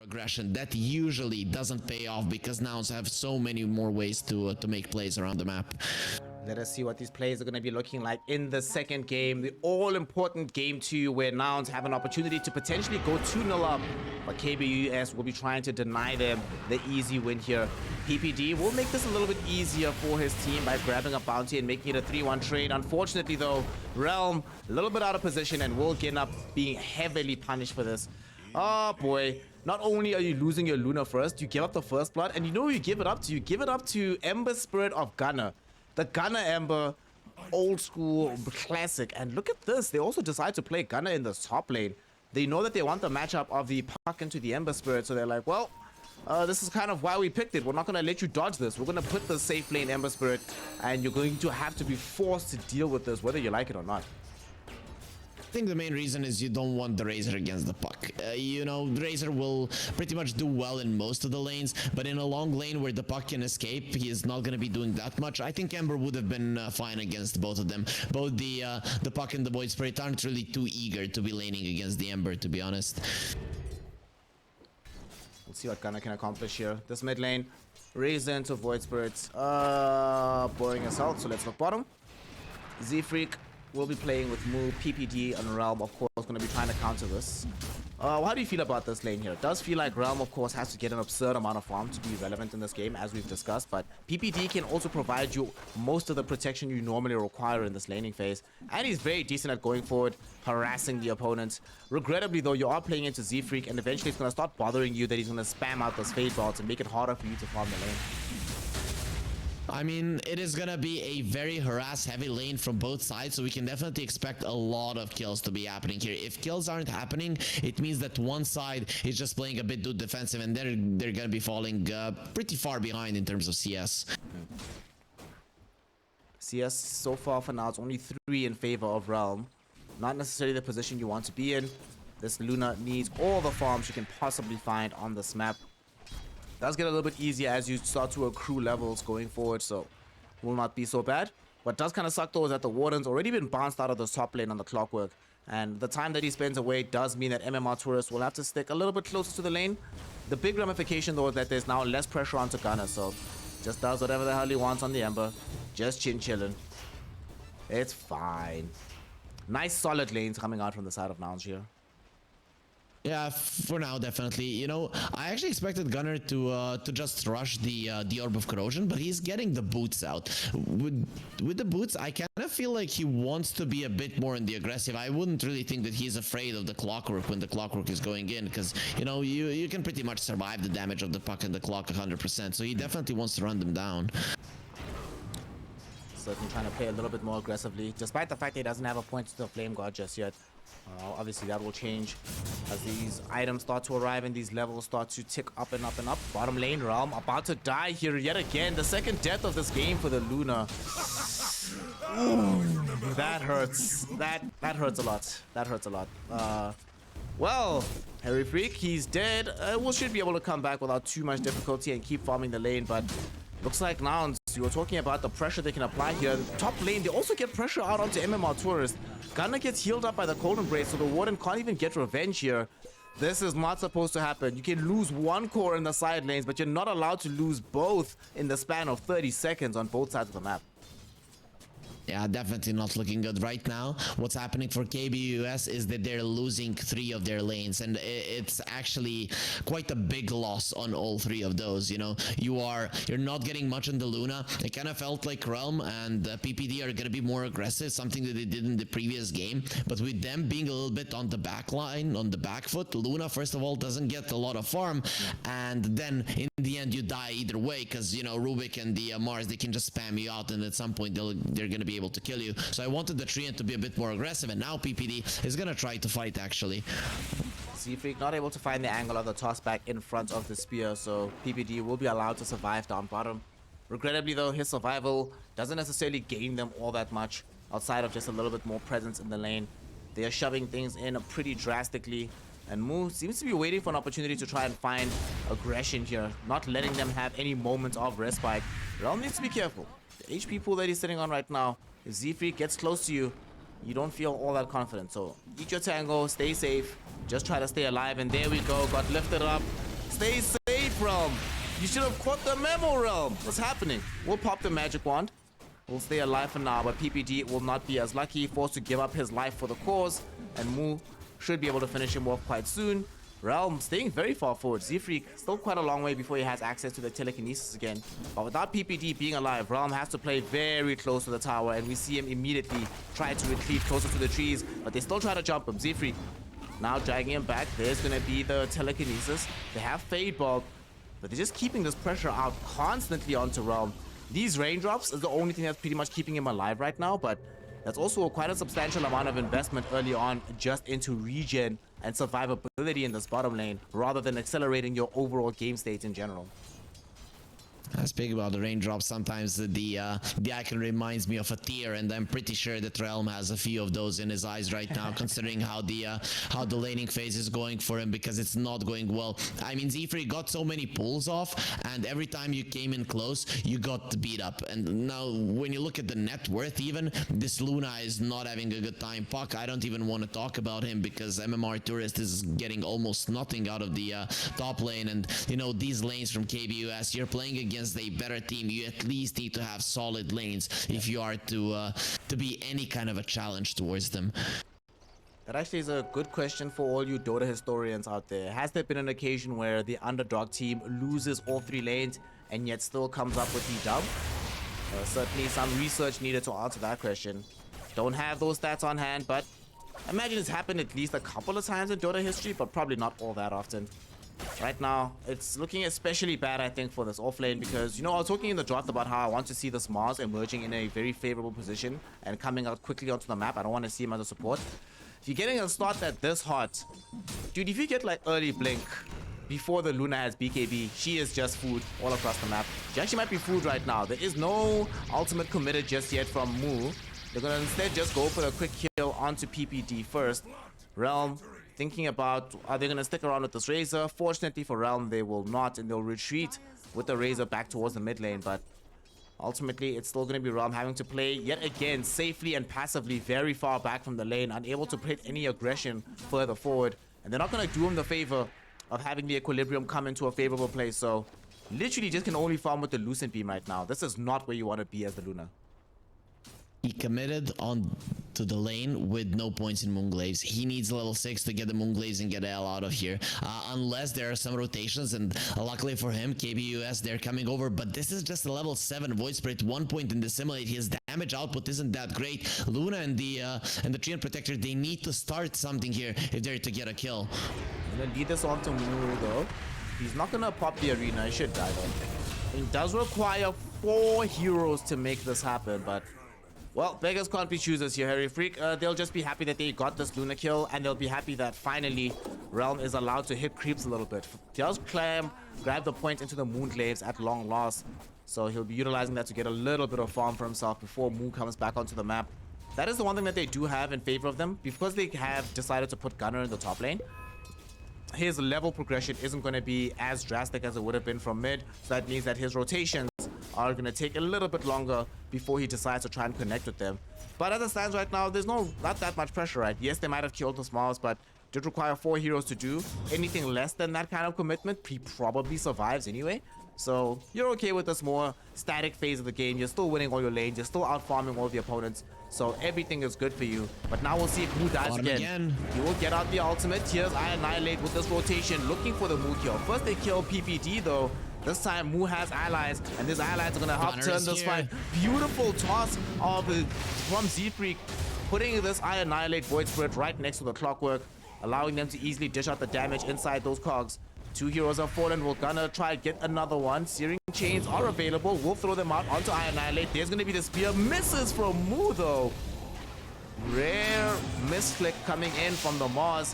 aggression. That usually doesn't pay off because nouns have so many more ways to make plays around the map. Let us see what these plays are going to be looking like in the second game. The all-important game 2 where nouns have an opportunity to potentially go 2-0 up. But KBUS will be trying to deny them the easy win here. PPD will make this a little bit easier for his team by grabbing a bounty and making it a 3-1 trade. Unfortunately though, Realm a little bit out of position and will end up being heavily punished for this. Oh boy. Not only are you losing your Luna first, you give up the first blood, and you know who you give it up to? You give it up to Ember Spirit of Gunner. The Gunner Ember, old school, classic. And look at this. They also decide to play Gunner in the top lane. They know that they want the matchup of the Puck into the Ember Spirit. So they're like, well, this is kind of why we picked it. We're not going to let you dodge this. We're going to put the safe lane Ember Spirit. And you're going to have to be forced to deal with this, whether you like it or not. I think the main reason is you don't want the Razor against the Puck. You know, the Razor will pretty much do well in most of the lanes, but in a long lane where the Puck can escape, he is not going to be doing that much. I think Ember would have been fine against both of them. Both the Puck and the Void Spirit aren't really too eager to be laning against the Ember, to be honest. Let's see what Gunner can accomplish here. This mid lane, Razor into Void Spirits. Boring assault, so let's look bottom. Z-Freak will be playing with Moo, PPD, and Realm, of course, going to be trying to counter this. How do you feel about this lane here? It does feel like Realm, of course, has to get an absurd amount of farm to be relevant in this game, as we've discussed, but PPD can also provide you most of the protection you normally require in this laning phase, and he's very decent at going forward, harassing the opponents. Regrettably, though, you are playing into Z-Freak, and eventually it's going to start bothering you that he's going to spam out those fade bolts and make it harder for you to farm the lane. I mean, it is gonna be a very harass-heavy lane from both sides, so we can definitely expect a lot of kills to be happening here. If kills aren't happening, it means that one side is just playing a bit too defensive, and they're gonna be falling pretty far behind in terms of CS. CS so far for now, it's only 3 in favor of Realm. Not necessarily the position you want to be in. This Luna needs all the farms you can possibly find on this map. Does get a little bit easier as you start to accrue levels going forward, so will not be so bad. What does kind of suck though is that the Warden's already been bounced out of the top lane on the clockwork, and the time that he spends away does mean that MMR Tourist will have to stick a little bit closer to the lane. The big ramification though is that there's now less pressure onto Gunner, so just does whatever the hell he wants on the Ember. Just chilling. It's fine. Nice solid lanes coming out from the side of nouns here. Yeah, for now, definitely. You know, I actually expected Gunner to just rush the Orb of Corrosion, but he's getting the boots out. With the boots, I kind of feel like he wants to be a bit more in the aggressive. I wouldn't really think that he's afraid of the Clockwork when the Clockwork is going in, because, you know, you can pretty much survive the damage of the Puck and the Clock 100%, so he definitely wants to run them down. So he's trying to play a little bit more aggressively, despite the fact that he doesn't have a point to the Flame God just yet. Obviously that will change as these items start to arrive and these levels start to tick up and up and up. Bottom lane Realm about to die here yet again. The second death of this game for the Luna. Ooh, that hurts. That hurts a lot. That hurts a lot. Well, Harry Freak, he's dead. We should be able to come back without too much difficulty and keep farming the lane, but looks like nouns. You were talking about the pressure they can apply here. Top lane, they also get pressure out onto MMR Tourist. Gunner gets healed up by the Cold Embrace, so the Warden can't even get revenge here. This is not supposed to happen. You can lose one core in the side lanes, but you're not allowed to lose both in the span of 30 seconds on both sides of the map. Yeah, definitely not looking good right now. What's happening for KBUS is that they're losing 3 of their lanes, and it's actually quite a big loss on all 3 of those. You know, you're not getting much in the Luna. It kind of felt like Realm and PPD are gonna be more aggressive, something that they did in the previous game. But with them being a little bit on the back line, on the back foot, Luna first of all doesn't get a lot of farm, and then in the end you die either way, because you know Rubik and the Mars, they can just spam you out, and at some point they're gonna be able to kill you. So I wanted the Treant to be a bit more aggressive, and now PPD is gonna try to fight actually. Z-Freak not able to find the angle of the toss back in front of the spear, so PPD will be allowed to survive down bottom. Regrettably though, his survival doesn't necessarily gain them all that much outside of just a little bit more presence in the lane. They are shoving things in pretty drastically, and Moo seems to be waiting for an opportunity to try and find aggression here, not letting them have any moment of respite. Realm needs to be careful. The HP pool that he's sitting on right now, if Z-Freak gets close to you, you don't feel all that confident. So eat your tango, stay safe, just try to stay alive, and there we go, got lifted up. Stay safe, Realm. You should have caught the memo, Realm. What's happening? We'll pop the magic wand. We'll stay alive for now, but PPD will not be as lucky, forced to give up his life for the cause, and Mu should be able to finish him off quite soon. Realm staying very far forward. Z-Freak still quite a long way before he has access to the telekinesis again. But without PPD being alive, Realm has to play very close to the tower, and we see him immediately try to retreat closer to the trees, but they still try to jump him. Z-Freak now dragging him back. There's going to be the telekinesis. They have Fade Bulb, but they're just keeping this pressure out constantly onto Realm. These raindrops is the only thing that's pretty much keeping him alive right now, but that's also quite a substantial amount of investment early on just into regen and survivability in this bottom lane, rather than accelerating your overall game state in general. I speak about the raindrops. Sometimes the icon reminds me of a tear, and I'm pretty sure that Realm has a few of those in his eyes right now, considering how the laning phase is going for him, because it's not going well. I mean, Z-Freak got so many pulls off, and every time you came in close, you got beat up. And now, when you look at the net worth, even this Luna is not having a good time. Puck, I don't even want to talk about him, because MMR Tourist is getting almost nothing out of the top lane. And you know, these lanes from KBUS, you're playing against a better team. You at least need to have solid lanes if you are to be any kind of a challenge towards them. That actually is a good question for all you Dota historians out there. Has there been an occasion where the underdog team loses all 3 lanes and yet still comes up with the dub? Certainly some research needed to answer that question. Don't have those stats on hand, but I imagine it's happened at least a couple of times in Dota history, but probably not all that often. Right now, it's looking especially bad, I think, for this offlane, because, you know, I was talking in the draft about how I want to see this Mars emerging in a very favorable position and coming out quickly onto the map. I don't want to see him as a support. If you're getting a start that this hot, dude, if you get like early blink before the Luna has BKB, she is just food all across the map. She actually might be food right now. There is no ultimate committed just yet from Mu. They're going to instead just go for a quick kill onto PPD first. Realm thinking about, are they going to stick around with this Razor? Fortunately for Realm, they will not, and they'll retreat with the Razor back towards the mid lane. But ultimately, it's still going to be Realm having to play yet again safely and passively very far back from the lane, unable to put any aggression further forward. And they're not going to do him the favor of having the equilibrium come into a favorable place. So literally just can only farm with the Lucent Beam right now. This is not where you want to be as the Luna. He committed on to the lane with no points in Moonglaves. He needs level 6 to get the Moonglaves and get the hell out of here. Unless there are some rotations, and luckily for him, KBUS, they're coming over. But this is just a level 7 Void Spirit, 1 point in the simulate. His damage output isn't that great. Luna and the Treant Protector, they need to start something here if they're to get a kill. I'm gonna lead this on to Mu though. He's not gonna pop the arena. He should die though. It does require 4 heroes to make this happen, but well, beggars can't be choosers here, Harry Freak. They'll just be happy that they got this Luna kill, and they'll be happy that finally Realm is allowed to hit creeps a little bit. Does Clam grab the point into the Moonglaves at long last, so he'll be utilizing that to get a little bit of farm for himself before Moon comes back onto the map. That is the one thing that they do have in favor of them, because they have decided to put Gunner in the top lane. His level progression isn't going to be as drastic as it would have been from mid, so that means that his rotations are going to take a little bit longer before he decides to try and connect with them. But as it stands right now, there's not that much pressure, right? Yes, they might have killed the Smalls, but did require 4 heroes to do. Anything less than that kind of commitment, he probably survives anyway. So you're okay with this more static phase of the game. You're still winning all your lanes. You're still out farming all the opponents. So everything is good for you. But now we'll see if Mu dies again. He will get out the ultimate. Here's I Annihilate with this rotation, looking for the Mu kill. First they kill PPD though. This time Mu has allies, and these allies are going to help turn this fight. Beautiful toss from Z-Freak, putting this I Annihilate Void Spirit right next to the Clockwork, allowing them to easily dish out the damage inside those cogs. 2 heroes have fallen. We're gonna try and get another one. Searing Chains are available. We'll throw them out onto I Annihilate. There's gonna be the spear. Misses from Mu though. Rare misflick coming in from the Mars.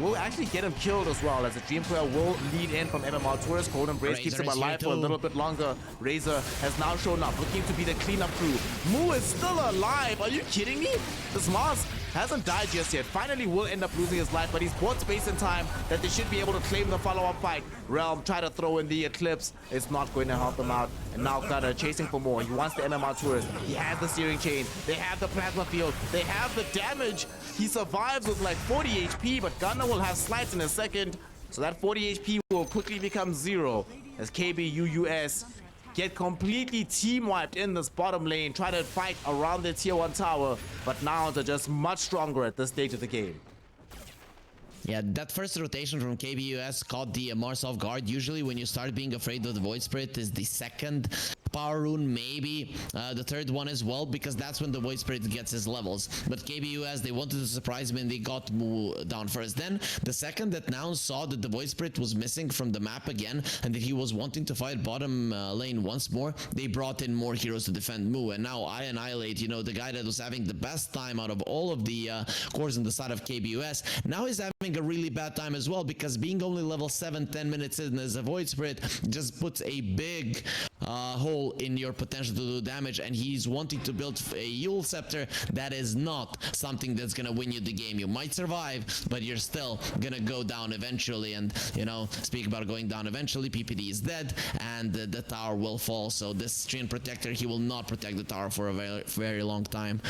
Will actually get him killed as well, as the Dream Player will lead in from MMR Tourist. Cold Embrace keeps him alive for a little bit longer. Razor has now shown up, looking to be the cleanup crew. Mu is still alive. Are you kidding me? This Mars hasn't died just yet. Finally will end up losing his life, but he's bought space and time that they should be able to claim the follow-up fight. Realm try to throw in the Eclipse. It's not going to help them out. And now Gunner chasing for more. He wants the MMR Tourist. He has the Searing Chain. They have the Plasma Field. They have the damage. He survives with like 40 HP, but Gunner will have slides in a second. So that 40 HP will quickly become 0 as KBUUS get completely team wiped in this bottom lane, try to fight around the tier 1 tower, but now they're just much stronger at this stage of the game. Yeah, that first rotation from KBUS caught the Mars off guard. Usually when you start being afraid of the Void Spirit is the second power rune, maybe the third one as well, because that's when the Void Spirit gets his levels. But KBUS, they wanted to surprise him and they got Mu down first. Then the second that Nouns saw that the Void Spirit was missing from the map again and that he was wanting to fight bottom lane once more, they brought in more heroes to defend Mu. And now I Annihilate, you know, the guy that was having the best time out of all of the cores on the side of KBUS, now he's having a really bad time as well, because being only level 7 10 minutes in as a Void Spirit just puts a big hole in your potential to do damage, and he's wanting to build a Yule Scepter. That is not something that's gonna win you the game. You might survive, but you're still gonna go down eventually. And you know, speak about going down eventually, PPD is dead and the tower will fall. So this Treant Protector, he will not protect the tower for a very, very long time.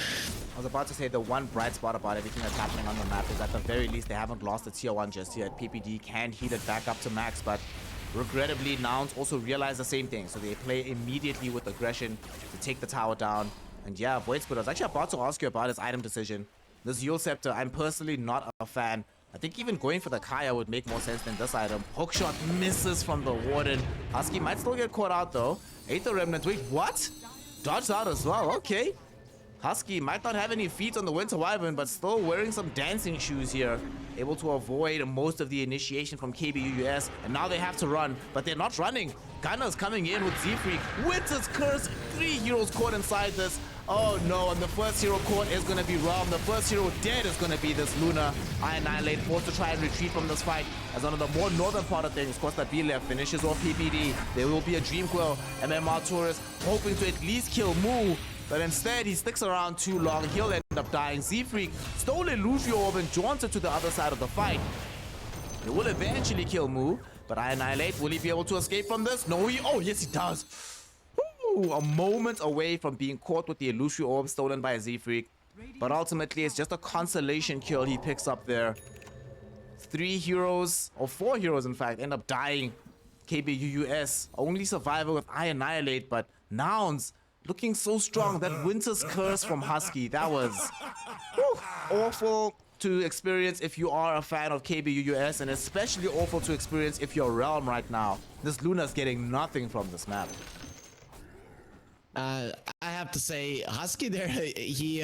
I was about to say the one bright spot about everything that's happening on the map is at the very least they haven't lost the tier 1 just yet. PPD can heat it back up to max, but regrettably, Nouns also realize the same thing, so they play immediately with aggression to take the tower down. And yeah, Void Spirit, I was actually about to ask you about his item decision. This Yule Scepter, I'm personally not a fan. I think even going for the Kaya would make more sense than this item. Hookshot misses from the Warden. Husky might still get caught out though. Aether Remnant, wait, what? Dodged out as well, okay. Husky might not have any feet on the Winter Wyvern, but still wearing some dancing shoes here. Able to avoid most of the initiation from KBUUS, and now they have to run, but they're not running. Gunner's coming in with Z-Freak. Winter's Curse, 3 heroes caught inside this. Oh no, and the first hero caught is going to be Rom. The first hero dead is going to be this Luna. I Annihilate forced to try and retreat from this fight. As one of the more northern part of things, Costa Vila finishes off PPD. There will be a Dream Quill. MMR Taurus hoping to at least kill Mu. But instead, he sticks around too long. He'll end up dying. Z-Freak stole a Lucio Orb and jaunted to the other side of the fight. He will eventually kill Mu, but I Annihilate. Will he be able to escape from this? No, oh, yes, he does. Ooh, a moment away from being caught with the Lucio Orb stolen by Z-Freak. But ultimately, it's just a consolation kill he picks up there. 3 heroes, or 4 heroes in fact, end up dying. KBUUS, only survivor with I Annihilate, but Nouns looking so strong. That Winter's Curse from Husky, that was awful to experience if you are a fan of KBUUS, and especially awful to experience if you're Realm right now. This Luna's getting nothing from this map. I have to say, Husky there, he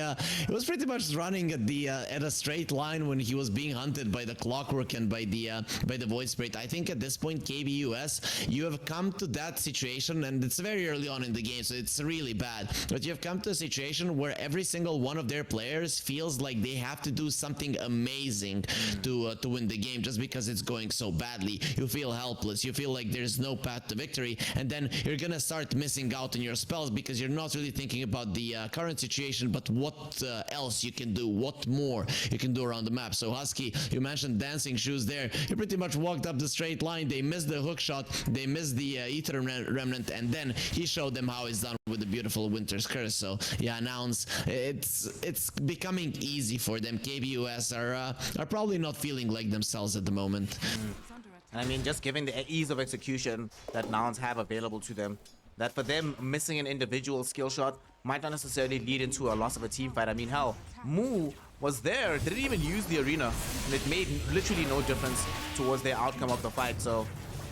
was pretty much running at a straight line when he was being hunted by the Clockwork and by the Void Spirit. I think at this point, KBUS, you have come to that situation, and it's very early on in the game, so it's really bad. But you have come to a situation where every single one of their players feels like they have to do something amazing to win the game, just because it's going so badly. You feel helpless. You feel like there's no path to victory, and then you're gonna start missing out on your spells because you're not really thinking about the current situation, but what else you can do, what more you can do around the map. So Husky, you mentioned dancing shoes there. He pretty much walked up the straight line. They missed the hook shot, they missed the Ether Remnant, and then he showed them how it's done with the beautiful Winter's Curse. So yeah, Nouns, it's becoming easy for them. KBUS are probably not feeling like themselves at the moment. And I mean, just given the ease of execution that Nouns have available to them, that for them, missing an individual skill shot might not necessarily lead into a loss of a team fight. I mean, hell, Mu was there, didn't even use the arena, and it made literally no difference towards the outcome of the fight. So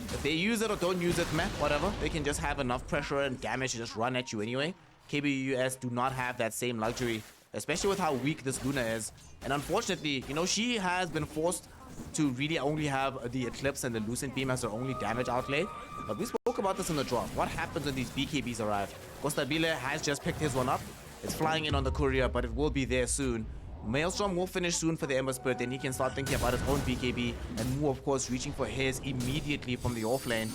if they use it or don't use it, meh, whatever. They can just have enough pressure and damage to just run at you anyway. KBUS do not have that same luxury, especially with how weak this Luna is. And unfortunately, you know, she has been forced to really only have the Eclipse and the Lucent Beam as her only damage outlay. But we spoke about this in the drop. What happens when these BKBs arrive? Costabile has just picked his one up. It's flying in on the courier, but it will be there soon. Maelstrom will finish soon for the Ember Spirit, then he can start thinking about his own BKB, and Mu, of course, reaching for his immediately from the offlane.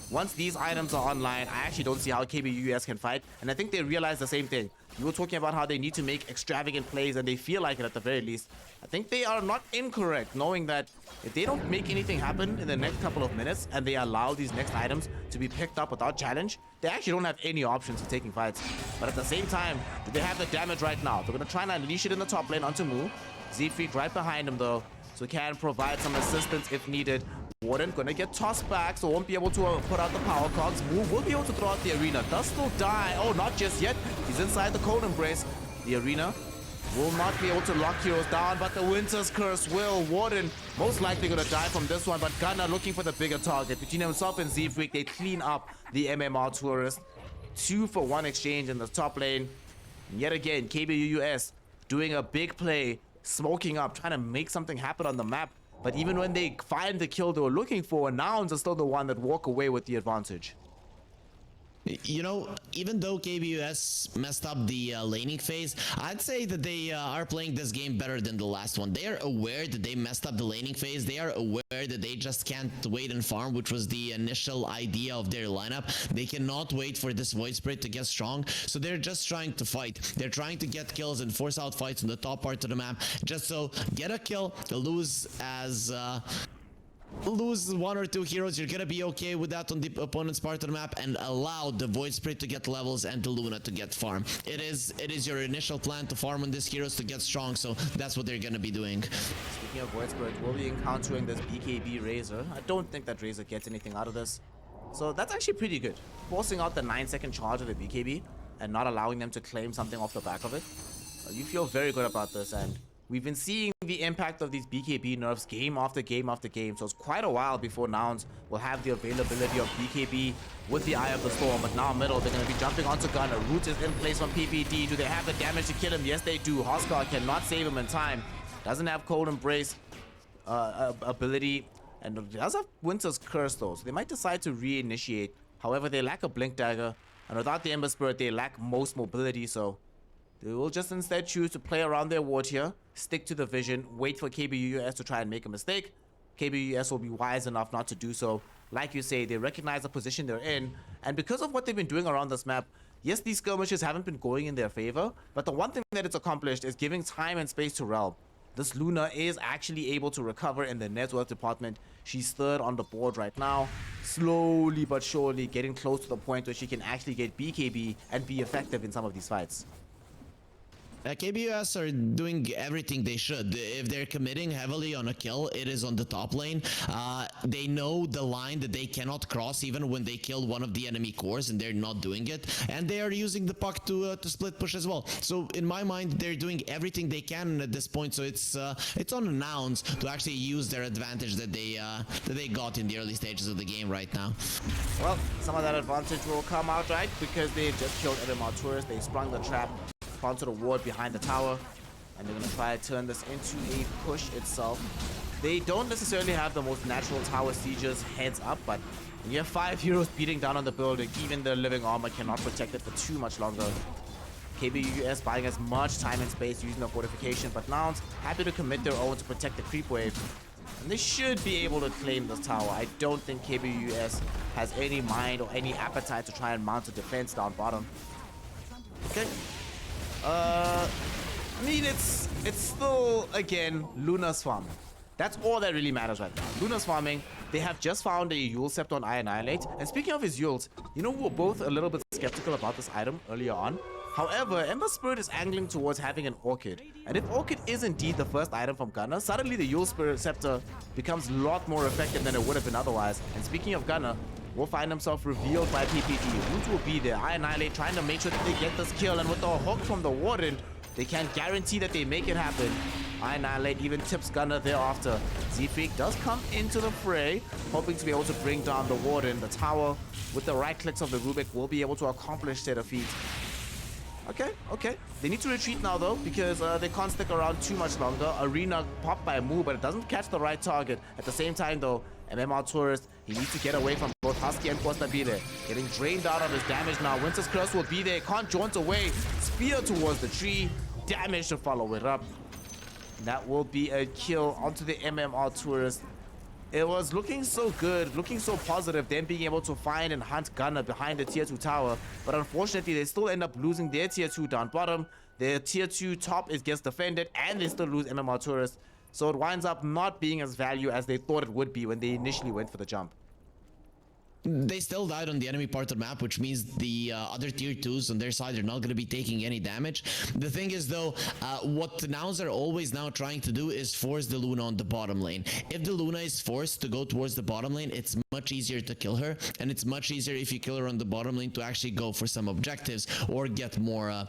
Once these items are online, I actually don't see how KBUS can fight, and I think they realize the same thing. You were talking about how they need to make extravagant plays, and they feel like it at the very least. I think they are not incorrect, knowing that if they don't make anything happen in the next couple of minutes, and they allow these next items to be picked up without challenge, they actually don't have any options for taking fights. But at the same time, they have the damage right now. They're going to try and unleash it in the top lane onto Mu. Z-Freak right behind him, though, so can provide some assistance if needed. Warden gonna get tossed back, so won't be able to put out the power cogs. Move will be able to throw out the arena. Does still die. Oh, not just yet. He's inside the cold embrace. The arena will not be able to lock heroes down, but the Winter's Curse will. Warden most likely gonna die from this one, but Gunner looking for the bigger target. Between himself and Zfreak, they clean up the MMR Tourist. 2-for-1 exchange in the top lane. And yet again, KBUS doing a big play, smoking up, trying to make something happen on the map. But even when they find the kill they were looking for, Nouns are still the one that walk away with the advantage. You know, even though KBUS messed up the laning phase, I'd say that they are playing this game better than the last one. They are aware that they messed up the laning phase. They are aware that they just can't wait and farm, which was the initial idea of their lineup. They cannot wait for this Void Spirit to get strong, so they're just trying to fight. They're trying to get kills and force out fights on the top part of the map, just so get a kill, lose as... lose 1 or 2 heroes, you're gonna be okay with that on the opponent's part of the map, and allow the Void Spirit to get levels and to Luna to get farm. It is your initial plan to farm on these heroes to get strong, so that's what they're gonna be doing. Speaking of Void Spirit, we'll be encountering this BKB Razor. I don't think that Razor gets anything out of this, so that's actually pretty good. Forcing out the 9-second charge of the BKB and not allowing them to claim something off the back of it. You feel very good about this, and we've been seeing the impact of these BKB nerfs game after game after game, so it's quite a while before Nouns will have the availability of BKB with the Eye of the Storm. But now middle, they're going to be jumping onto Gunner. Root is in place from PPD. Do they have the damage to kill him? Yes, they do. Hoskar cannot save him in time. Doesn't have Cold Embrace ability, and does have Winter's Curse though, so they might decide to reinitiate. However, they lack a Blink Dagger, and without the Ember Spirit, they lack most mobility, so they will just instead choose to play around their ward here, stick to the vision, wait for KBUS to try and make a mistake. KBUS will be wise enough not to do so. Like you say, they recognize the position they're in, and because of what they've been doing around this map, yes, these skirmishes haven't been going in their favor, but the one thing that it's accomplished is giving time and space to Relm. This Luna is actually able to recover in the net worth department. She's third on the board right now, slowly but surely getting close to the point where she can actually get BKB and be effective in some of these fights. KBUS are doing everything they should. If they're committing heavily on a kill, it is on the top lane. They know the line that they cannot cross even when they kill one of the enemy cores, and they're not doing it. And they are using the puck to split push as well. So in my mind, they're doing everything they can at this point. So it's on Nouns to actually use their advantage that they got in the early stages of the game right now. Well, some of that advantage will come out, right? Because they just killed MMR Tourist. They sprung the trap onto the ward behind the tower, and they're going to try to turn this into a push itself. They don't necessarily have the most natural tower sieges heads up, but when you have 5 heroes beating down on the building, even their living armor cannot protect it for too much longer. KBUS buying as much time and space using the fortification, but Nouns happy to commit their own to protect the creep wave. And they should be able to claim this tower. I don't think KBUS has any mind or any appetite to try and mount a defense down bottom. Okay. I mean, it's still, again, Luna's farming. That's all that really matters right now. Luna's farming. They have just found a Yule Scepter on Annihilate. And speaking of his Yules, you know, we were both a little bit skeptical about this item earlier on. However, Ember Spirit is angling towards having an Orchid. And if Orchid is indeed the first item from Gunner, suddenly the Yule Spirit Scepter becomes a lot more effective than it would have been otherwise. And speaking of Gunner, will find himself revealed by PPD. Root will be there. Annihilate trying to make sure that they get this kill, and with the hook from the Warden, they can't guarantee that they make it happen. Annihilate even tips Gunner thereafter. Zfreak does come into the fray, hoping to be able to bring down the Warden. The tower, with the right clicks of the Rubik, will be able to accomplish their defeat. Okay. They need to retreat now though, because they can't stick around too much longer. Arena popped by a move, but it doesn't catch the right target. At the same time though, MMR Tourist, he needs to get away from both Husky and Kostabile. Getting drained out of his damage now. Winter's Curse will be there, can't jaunt away. Spear towards the tree, damage to follow it up. That will be a kill onto the MMR Tourist. It was looking so good, looking so positive, them being able to find and hunt Gunner behind the tier 2 tower. But unfortunately, they still end up losing their tier 2 down bottom. Their tier 2 top gets defended, and they still lose MMR Tourist. So it winds up not being as value as they thought it would be when they initially went for the jump. they still died on the enemy part of the map, which means the other tier 2s on their side are not going to be taking any damage. The thing is though, what the nouns are always now trying to do is force the Luna on the bottom lane. If the Luna is forced to go towards the bottom lane, it's much easier to kill her, and it's much easier if you kill her on the bottom lane to actually go for some objectives or get more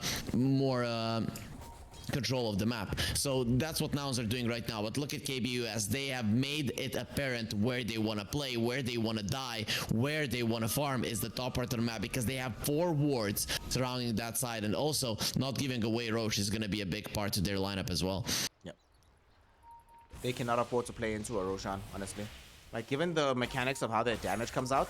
control of the map. So that's what nouns are doing right now. But look at KBUS, they have made it apparent where they want to play, where they want to die, where they want to farm is the top part of the map, because they have 4 wards surrounding that side, and also not giving away Roche is going to be a big part of their lineup as well. Yep. They cannot afford to play into a Roshan, honestly. Like, given the mechanics of how their damage comes out,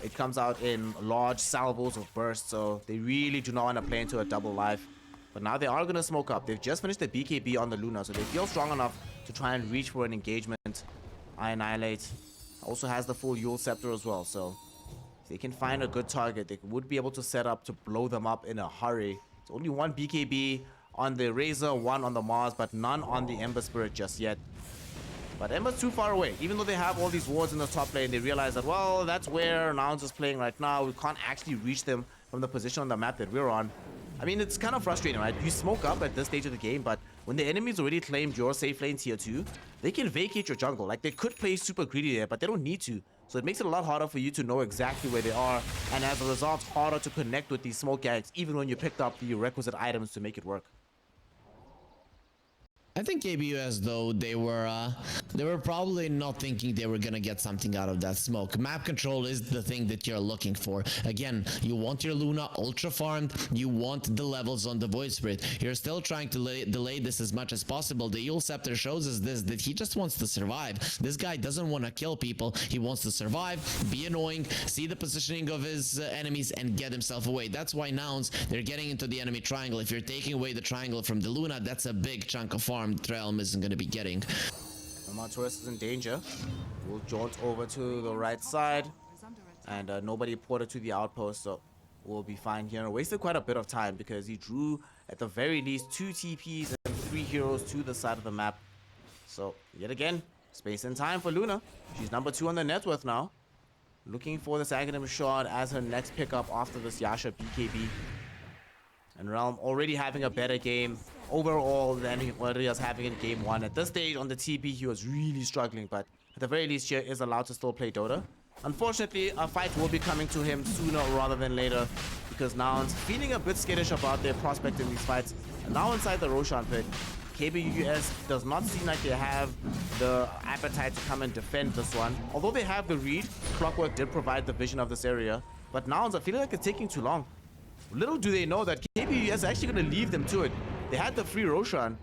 it comes out in large salvos of burst, so they really do not want to play into a double life. But now they are going to smoke up. They've just finished the BKB on the Luna, so they feel strong enough to try and reach for an engagement. I Annihilate also has the full Yule Scepter as well, so if they can find a good target, they would be able to set up to blow them up in a hurry. It's only 1 BKB on the Razor, 1 on the Mars, but none on the Ember Spirit just yet. But Ember's too far away. Even though they have all these wards in the top lane, they realize that, well, that's where Nouns is playing right now. We can't actually reach them from the position on the map that we're on. I mean, it's kind of frustrating, right? You smoke up at this stage of the game, but when the enemy's already claimed your safe lane tier 2, they can vacate your jungle. Like, they could play super greedy there, but they don't need to. So it makes it a lot harder for you to know exactly where they are, and as a result, harder to connect with these smoke gags, even when you picked up the requisite items to make it work. I think KBUS though, they were probably not thinking they were gonna get something out of that smoke. Map control is the thing that you're looking for. Again, you want your Luna ultra farmed, you want the levels on the Void Spirit. You're still trying to delay this as much as possible. The Yule Scepter shows us this, that he just wants to survive. This guy doesn't want to kill people, he wants to survive, be annoying, see the positioning of his enemies, and get himself away. That's why Nouns, they're getting into the enemy triangle. If you're taking away the triangle from the Luna, that's a big chunk of farm Realm isn't going to be getting. Taurus is in danger. We'll jaunt over to the right side, and nobody ported to the outpost, so we'll be fine here. Wasted quite a bit of time because he drew at the very least 2 TPs and 3 heroes to the side of the map. So yet again, space and time for Luna. She's number 2 on the net worth now, looking for this Aghanim Shard as her next pickup after this Yasha BKB. And Realm already having a better game overall than what he was having in game 1. At this stage on the TP, he was really struggling, but at the very least, he is allowed to still play Dota. Unfortunately, a fight will be coming to him sooner rather than later, because Nouns feeling a bit skittish about their prospect in these fights. And now inside the Roshan pit, KBUS does not seem like they have the appetite to come and defend this one. Although they have the read, Clockwork did provide the vision of this area, but Nouns are feeling like it's taking too long. Little do they know that KBUS is actually going to leave them to it. They had the free Roshan,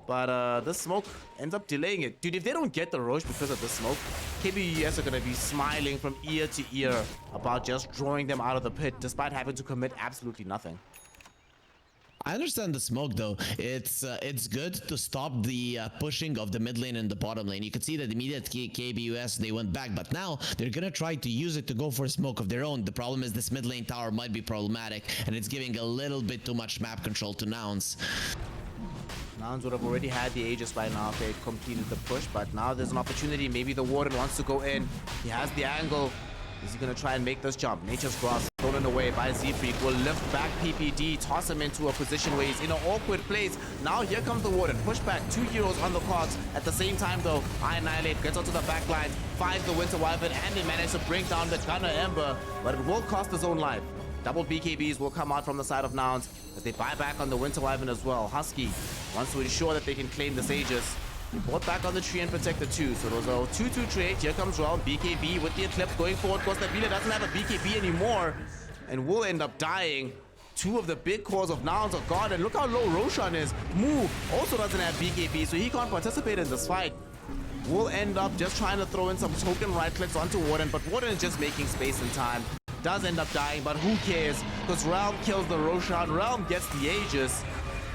but this smoke ends up delaying it. Dude, if they don't get the Rosh because of the smoke, KBUS are going to be smiling from ear to ear about just drawing them out of the pit despite having to commit absolutely nothing. I understand the smoke though. It's good to stop the pushing of the mid lane and the bottom lane. You can see that immediately KBUS, they went back, but now they're gonna try to use it to go for a smoke of their own. The problem is this mid lane tower might be problematic, and it's giving a little bit too much map control to Nouns. Nouns would have already had the Aegis by now if they completed the push, but now there's an opportunity. Maybe the Warden wants to go in. He has the angle. Is he going to try and make this jump? Nature's Grass thrown away by Z-Freak. Will lift back PPD, toss him into a position where he's in an awkward place. Now here comes the Warden. Push back, 2 heroes on the cogs. At the same time though, I Annihilate gets onto the back line, finds the Winter Wyvern, and they manage to bring down the Gunner Ember, but it will cost his own life. Double BKBs will come out from the side of Nouns as they buy back on the Winter Wyvern as well. Husky wants to ensure that they can claim this Aegis. He bought back on the tree and protected too, so it was a 2-2 trade. Here comes Raul, BKB with the Eclipse going forward. Of course, Nabila doesn't have a BKB anymore and will end up dying. 2 of the big cores of Nouns are gone, and look how low Roshan is. Moo also doesn't have BKB, so he can't participate in this fight. Will end up just trying to throw in some token right clicks onto Warden, but Warden is just making space and time. Does end up dying, but who cares? Because Realm kills the Roshan, Realm gets the Aegis,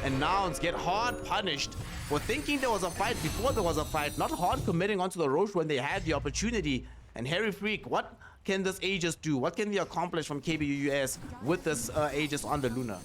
and Nouns get hard punished for thinking there was a fight before there was a fight, not hard committing onto the Roche when they had the opportunity. And Harry Freak, what can this Aegis do? What can they accomplish from KBUS with this Aegis on the Luna?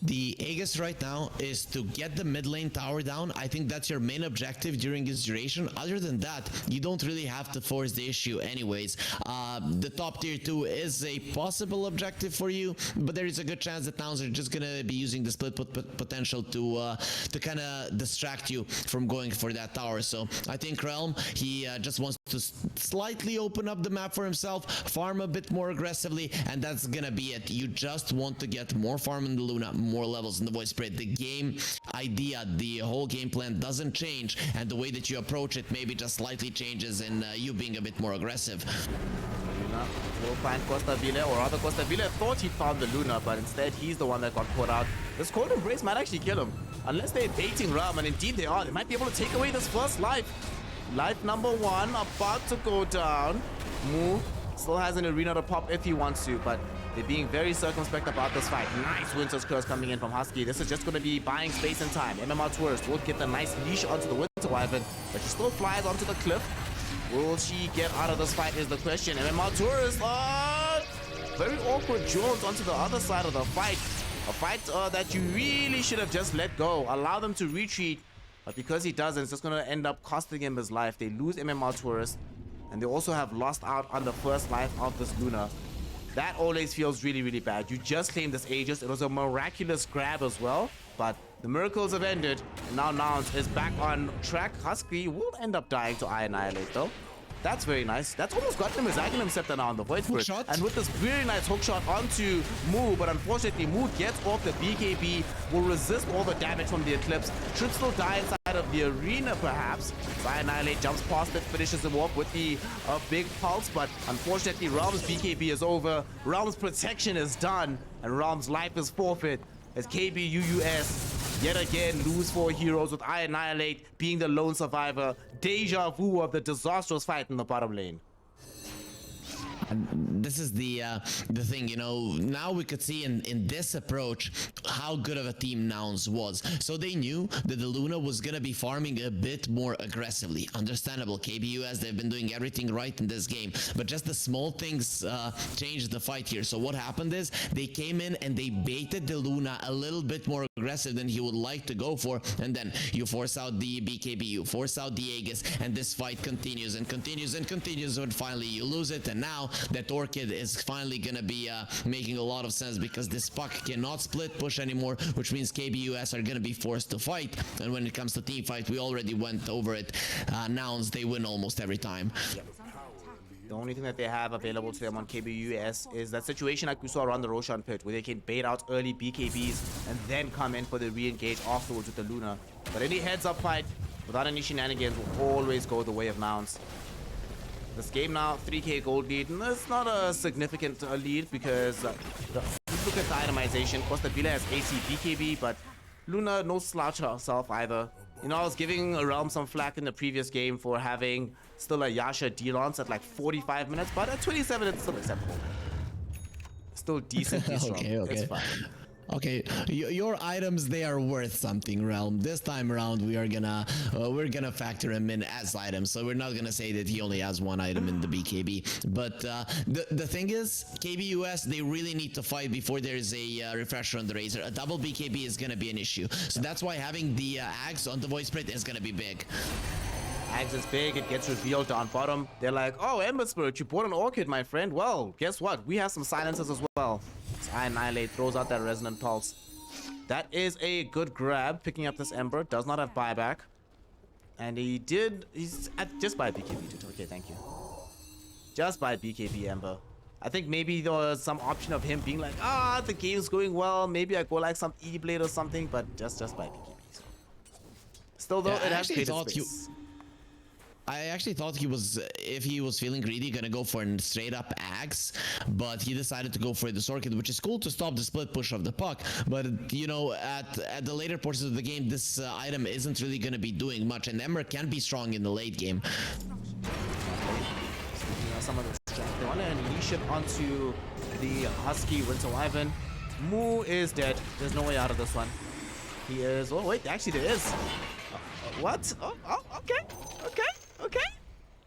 The Aegis right now is to get the mid lane tower down. I think that's your main objective during its duration. Other than that, you don't really have to force the issue anyways. The top tier 2 is a possible objective for you, but there is a good chance that nouns are just gonna be using the split potential to kind of distract you from going for that tower. So I think Realm, he just wants to slightly open up the map for himself, farm a bit more aggressively, and that's gonna be it. You just want to get more farm in the Luna, more levels in the void spread. The game idea, the whole game plan doesn't change, and the way that you approach it maybe just slightly changes in you being a bit more aggressive. Luna will find Costa Villa, or rather Costa Villa thought he found the Luna, but instead he's the one that got caught out. This cold embrace might actually kill him, unless they're baiting Ram, and indeed they are. They might be able to take away this first life. Life number 1 about to go down. Mu still has an arena to pop if he wants to, but they're being very circumspect about this fight. Nice Winter's Curse coming in from Husky. This is just going to be buying space and time. MMR Tourist will get the nice leash onto the Winter Wyvern, but she still flies onto the cliff. Will she get out of this fight is the question. MMR Tourist, very awkward Jones onto the other side of the fight. A fight that you really should have just let go. Allow them to retreat. But because he doesn't, it's just going to end up costing him his life. They lose MMR Tourist, and they also have lost out on the first life of this Luna. That always feels really, really bad. You just claimed this Aegis. It was a miraculous grab as well, but the miracles have ended, and now Nouns is back on track. Husky will end up dying to Annihilate though. That's very nice. That's almost got him his Agnum Scepter now on the Void Spirit. And with this very nice hook shot onto Mu, but unfortunately Mu gets off the BKB, will resist all the damage from the Eclipse, should still die inside of the arena perhaps. Annihilate jumps past it, finishes him off with the big pulse, but unfortunately Realm's BKB is over, Realm's protection is done, and Realm's life is forfeit as KBUUS yet again lose 4 heroes, with Annihilate being the lone survivor. Deja vu of the disastrous fight in the bottom lane. And this is the thing, you know, now we could see in this approach how good of a team Nouns was. So they knew that the Luna was gonna be farming a bit more aggressively. Understandable, KBUS, they've been doing everything right in this game, but just the small things changed the fight here. So what happened is they came in and they baited the Luna a little bit more aggressive than he would like to go for, and then you force out the BKB, you force out the Aegis, and this fight continues and continues and continues, and finally you lose it. And now that Orchid is finally gonna be making a lot of sense, because this puck cannot split push anymore, which means KBUS are gonna be forced to fight. And when it comes to team fight, we already went over it. Nouns, they win almost every time. Yep. The only thing that they have available to them on KBUS is that situation like we saw around the Roshan pit, where they can bait out early BKBs and then come in for the re-engage afterwards with the Luna. But any heads-up fight without any shenanigans will always go the way of Nouns. This game now, 3k gold lead, and that's not a significant lead because look at the itemization. Costa Villa has AC BKB, but Luna no slouch herself either. You know, I was giving Realm some flack in the previous game for having still a Yasha D-Lance at like 45 minutes, but at 27 it's still acceptable. Still decently strong. Okay. It's fine. Okay, your items, they are worth something, Realm. This time around, we're gonna factor him in as items, so we're not gonna say that he only has 1 item in the BKB. But the thing is, KBUS, they really need to fight before there's a refresher on the Razor. A double BKB is gonna be an issue, so that's why having the Axe on the Void Spirit is gonna be big. Axe is big, it gets revealed down bottom. They're like, oh, Ember Spirit, you bought an Orchid, my friend. Well, guess what? We have some silencers as well. Annihilate throws out that Resonant Pulse. That is a good grab, picking up this Ember. Does not have buyback. And he's just buy BKB, dude. Okay, thank you. Just buy BKB Ember. I think maybe there was some option of him being like, the game's going well. Maybe I go like some E-Blade or something, but just buy BKB. So. Still though, it has created space. I actually thought he was, if he was feeling greedy, gonna go for a straight up Axe, but he decided to go for the Orchid, which is cool to stop the split push of the puck. But you know, at the later portions of the game, this item isn't really gonna be doing much, and Ember can be strong in the late game. Some of the strength. They want to unleash it onto the Husky Winter Wyvern. Mu is dead. There's no way out of this one. He is. Oh wait, actually there is. What? Oh, okay.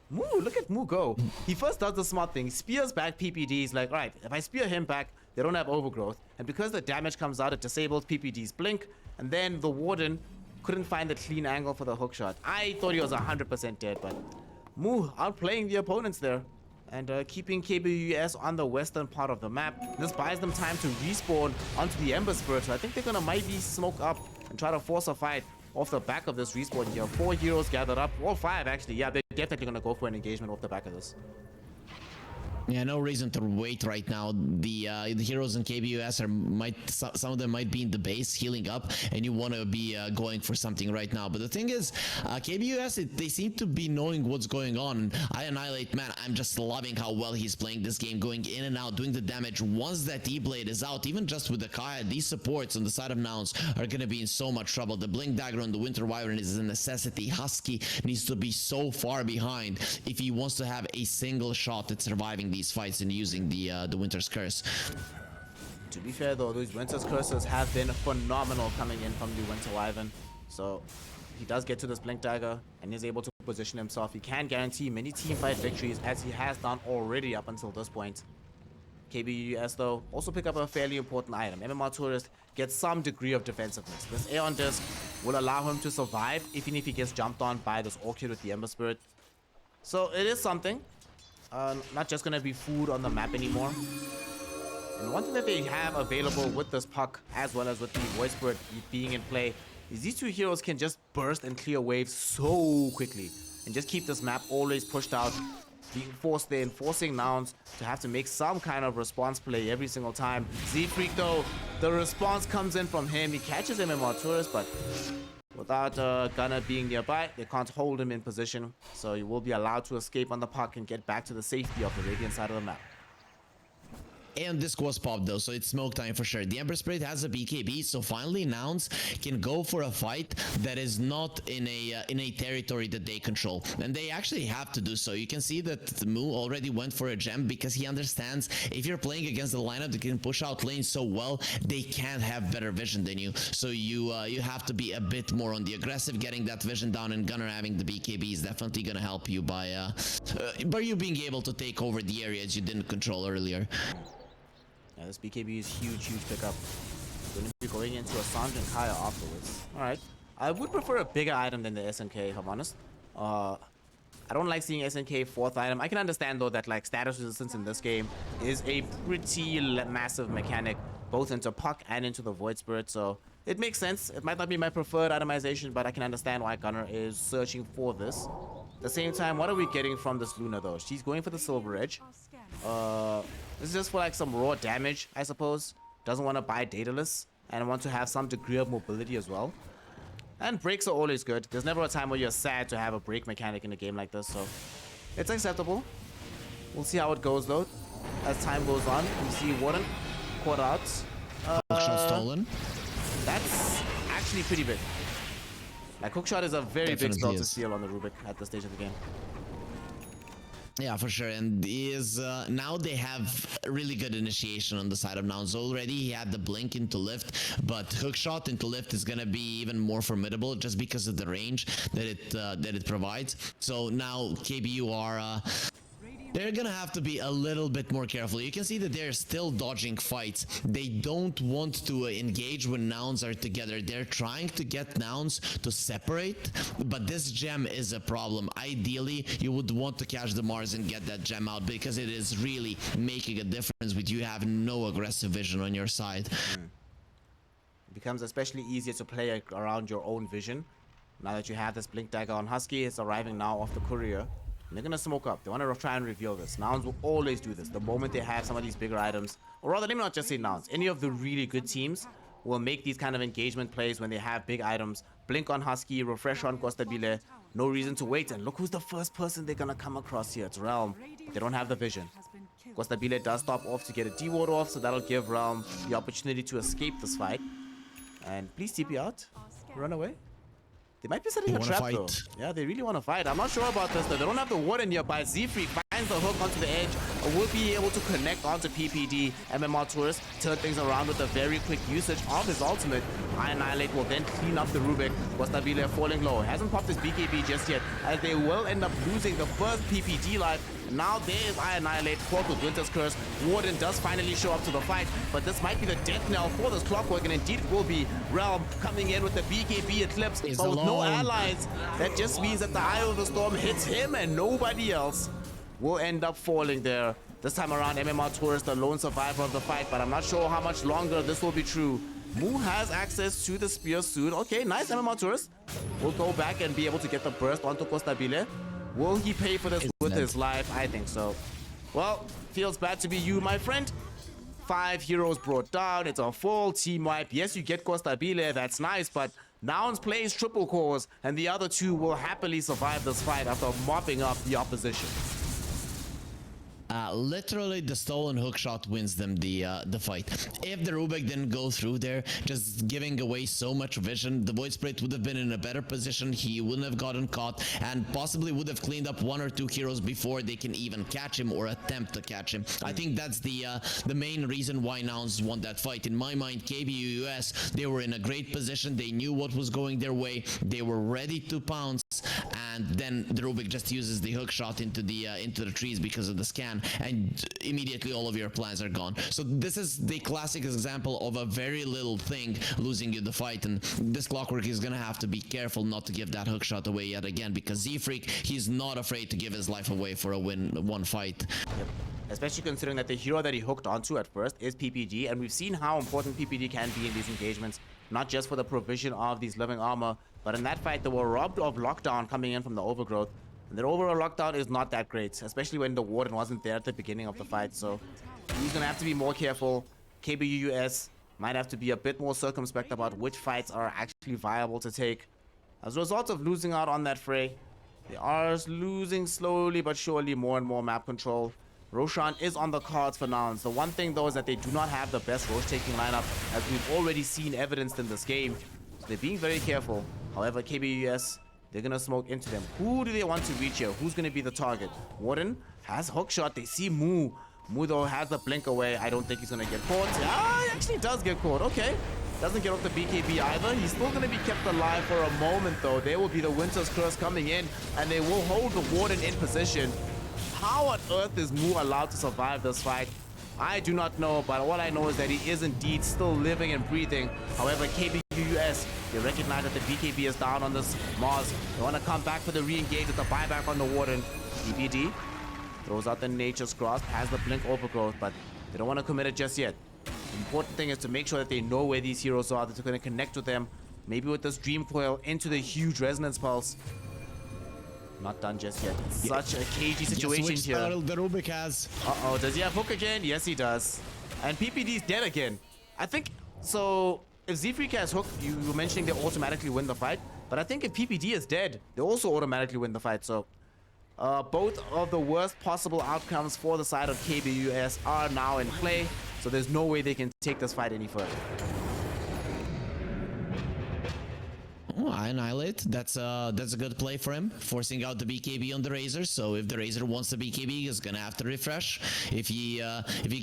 Mu, look at Mu go. He first does the smart thing. Spears back PPD. He's like, all right, if I spear him back, They don't have overgrowth. And because the damage comes out, it disables PPD's blink. And then the Warden couldn't find the clean angle for the hook shot. I thought he was 100% dead, but Mu outplaying the opponents there. And keeping KBUS on the western part of the map. This buys them time to respawn onto the Ember Spirit. So I think they're gonna maybe smoke up and try to force a fight off the back of this respawn here. 4 heroes gathered up, or 5 actually. Yeah, they're definitely gonna go for an engagement off the back of this. Yeah, no reason to wait right now. The heroes in KBUS some of them might be in the base healing up, and you want to be going for something right now. But the thing is, KBUS, they seem to be knowing what's going on. I Annihilate, man, I'm just loving how well he's playing this game, going in and out, doing the damage. Once that E-Blade is out, even just with the Kaya, these supports on the side of Nouns are going to be in so much trouble. The Blink Dagger on the Winter Wyvern is a necessity. Husky needs to be so far behind if he wants to have a single shot at surviving these fights and using the Winter's Curse. To be fair though, those Winter's Curses have been phenomenal coming in from the Winter Wyvern. So he does get to this Blink Dagger and is able to position himself. He can guarantee many teamfight victories, as he has done already up until this point. KBUS though also pick up a fairly important item. MMR Tourist gets some degree of defensiveness. This Aeon Disc will allow him to survive even if he gets jumped on by this Orchid with the Ember Spirit. So it is something. Not just gonna be food on the map anymore. And one thing that they have available with this puck, as well as with the Void Spirit being in play, is these two heroes can just burst and clear waves so quickly and just keep this map always pushed out, being forced there and forcing Nouns to have to make some kind of response play every single time. Z-Freak though, the response comes in from him. He catches MMR Tourist, but without Gunner being nearby, they can't hold him in position, so he will be allowed to escape on the puck and get back to the safety of the Radiant side of the map. And this was popped though, so it's smoke time for sure. The Ember Spirit has a BKB, so finally Nouns can go for a fight that is not in a territory that they control, and they actually have to do so. You can see that Mu already went for a gem because he understands if you're playing against the lineup that can push out lanes so well, they can't have better vision than you. So you have to be a bit more on the aggressive, getting that vision down, and Gunner having the BKB is definitely gonna help you by you being able to take over the areas you didn't control earlier. Yeah, this BKB is huge pickup. Going to be going into a Sandra and Kaya afterwards. Alright. I would prefer a bigger item than the SNK, if I'm honest. I don't like seeing SNK 4th item. I can understand though that like status resistance in this game is a pretty massive mechanic, both into puck and into the Void Spirit, so it makes sense. It might not be my preferred itemization, but I can understand why Gunner is searching for this. At the same time, what are we getting from this Luna though? She's going for the Silver Edge. This is just for like some raw damage, I suppose. Doesn't want to buy Daedalus and want to have some degree of mobility as well. And breaks are always good. There's never a time where you're sad to have a break mechanic in a game like this, so it's acceptable. We'll see how it goes though. As time goes on, we see Warden caught out. Hookshot stolen. That's actually pretty big. Like hookshot is a very big spell to steal on the Rubik at this stage of the game. Yeah, for sure. And is now they have really good initiation on the side of Nouns already. He had the blink into lift, but hookshot into lift is gonna be even more formidable just because of the range that it provides. So now KBU are they're gonna have to be a little bit more careful. You can see that they're still dodging fights. They don't want to engage when Nouns are together. They're trying to get Nouns to separate, but this gem is a problem. Ideally, you would want to catch the Mars and get that gem out because it is really making a difference with you having no aggressive vision on your side. It becomes especially easier to play around your own vision. Now that you have this Blink Dagger on Husky, it's arriving now off the Courier. And they're gonna smoke up. They want to try and reveal this. Nouns will always do this. The moment they have some of these bigger items, or rather, let me not just say Nouns. Any of the really good teams will make these kind of engagement plays when they have big items. Blink on Husky, refresh on Costabile. No reason to wait. And look who's the first person they're gonna come across here. It's Realm. They don't have the vision. Costabile does stop off to get a D-ward off, so that'll give Realm the opportunity to escape this fight. And please TP out. Run away. They might be setting a trap though. Yeah, they really want to fight. I'm not sure about this though. They don't have the warden nearby. Z-Freak finds the hook onto the edge. will be able to connect onto PPD. MMR Tourist turn things around with a very quick usage of his ultimate. Annihilate will then clean up the Rubik. Stabile falling low. Hasn't popped his BKB just yet, as they will end up losing the first PPD life. Now there is Annihilate, caught with Winter's Curse. Warden does finally show up to the fight, but this might be the death knell for this Clockwork, and indeed it will be. Realm coming in with the BKB Eclipse, but with no allies. That just means that the Eye of the Storm hits him and nobody else will end up falling there. This time around, MMR Tourist, the lone survivor of the fight, but I'm not sure how much longer this will be true. Mu has access to the spear soon. Okay, nice. MMR Tourist will go back and be able to get the burst onto Stabile. Will he pay for this with his life? I think so. Well, feels bad to be you, my friend. 5 heroes brought down. It's a full team wipe. Yes, you get Stabile. That's nice, but Nouns plays triple cores, and the other two will happily survive this fight after mopping up the opposition. Literally, the stolen hookshot wins them the fight. If the Rubik didn't go through there, just giving away so much vision, the Void Spirit would have been in a better position. He wouldn't have gotten caught, and possibly would have cleaned up 1 or 2 heroes before they can even catch him or attempt to catch him. I think that's the main reason why Nouns won that fight. In my mind, KBU US, they were in a great position. They knew what was going their way. They were ready to pounce, and then the Rubik just uses the hookshot into the trees because of the scan, and immediately all of your plans are gone. So this is the classic example of a very little thing losing you the fight, and this Clockwork is gonna have to be careful not to give that hookshot away yet again, because Z-Freak, he's not afraid to give his life away for a one fight. Yep. Especially considering that the hero that he hooked onto at first is PPD, and we've seen how important PPD can be in these engagements, not just for the provision of these living armor, but in that fight they were robbed of lockdown coming in from the Overgrowth. And their overall lockdown is not that great, especially when the Warden wasn't there at the beginning of the fight, so he's gonna have to be more careful. KBU US might have to be a bit more circumspect about which fights are actually viable to take. As a result of losing out on that fray, they are losing slowly but surely more and more map control. Roshan is on the cards for Nouns. The one thing though is that they do not have the best Rosh taking lineup, as we've already seen evidenced in this game. So they're being very careful. However, KBU US, they're gonna smoke into them. Who do they want to reach here? Who's gonna be the target? Warden has hookshot. They see Mu. Mu though has the blink away. I don't think he's gonna get caught. Ah, he actually does get caught. Okay. Doesn't get off the BKB either. He's still gonna be kept alive for a moment though. There will be the Winter's Curse coming in, and they will hold the Warden in position. How on earth is Mu allowed to survive this fight? I do not know, but all I know is that he is indeed still living and breathing. However, KBU US, they recognize that the BKB is down on this Mars. They want to come back for the re-engage with the buyback on the Warden. PPD throws out the Nature's Grasp, has the Blink Overgrowth, but they don't want to commit it just yet. The important thing is to make sure that they know where these heroes are, that they're going to connect with them. Maybe with this Dream Coil into the huge Resonance Pulse. Not done just yet. It's such a cagey situation here. The Rubik has. Uh-oh, does he have hook again? Yes, he does. And PPD's dead again. I think, so if Z-Freak has hook, you were mentioning they automatically win the fight. But I think if PPD is dead, they also automatically win the fight. So both of the worst possible outcomes for the side of KBUS are now in play. So there's no way they can take this fight any further. Oh, Annihilate. That's a good play for him, forcing out the BKB on the Razor. So if the Razor wants the BKB, he's gonna have to refresh. If he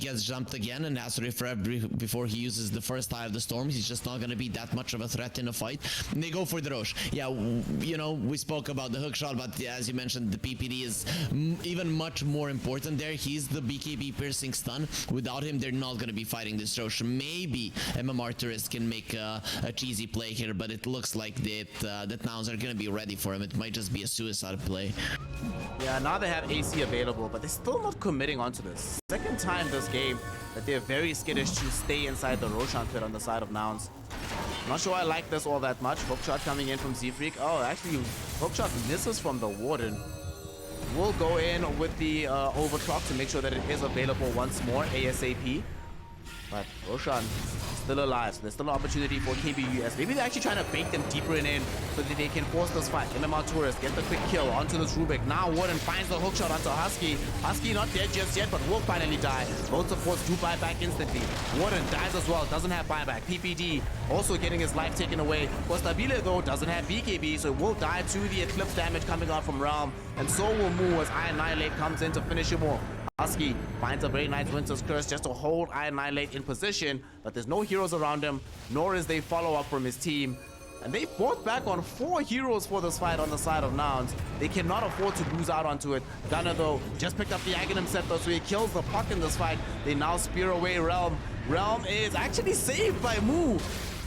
gets jumped again and has to refresh before he uses the first Eye of the Storm, he's just not gonna be that much of a threat in a fight. And they go for the Rosh. Yeah, you know, we spoke about the hookshot, but as you mentioned, the PPD is even much more important there. He's the BKB piercing stun. Without him, they're not gonna be fighting this Rosh. Maybe MMR Tourist can make a cheesy play here, but it looks like that Nouns are gonna be ready for him. It might just be a suicide play. Yeah, now they have AC available, but they're still not committing onto this. Second time this game that they're very skittish to stay inside the Roshan pit on the side of Nouns. Not sure I like this all that much. Hookshot coming in from Z-Freak. Oh, actually, Hookshot misses from the Warden. We'll go in with the overclock to make sure that it is available once more ASAP. But Roshan still alive, so there's still an opportunity for KBUS. Maybe they're actually trying to bait them deeper in so that they can force this fight. MMR Tourist get the quick kill onto this Rubik. Now Warden finds the hookshot onto Husky. Husky not dead just yet, but will finally die. Both supports do buy back instantly. Warden dies as well, doesn't have buyback. PPD also getting his life taken away. Stabile though doesn't have BKB, so will die to the Eclipse damage coming out from Realm. And so will Mu as Annihilate comes in to finish him off. Husky finds a very nice Winter's Curse just to hold Annihilate in position, but there's no heroes around him, nor is there follow-up from his team. And they fought back on 4 heroes for this fight on the side of Nouns. They cannot afford to lose out onto it. Gunner, though, just picked up the Aghanim Scepter, so he kills the Puck in this fight. They now spear away Realm. Realm is actually saved by Moo.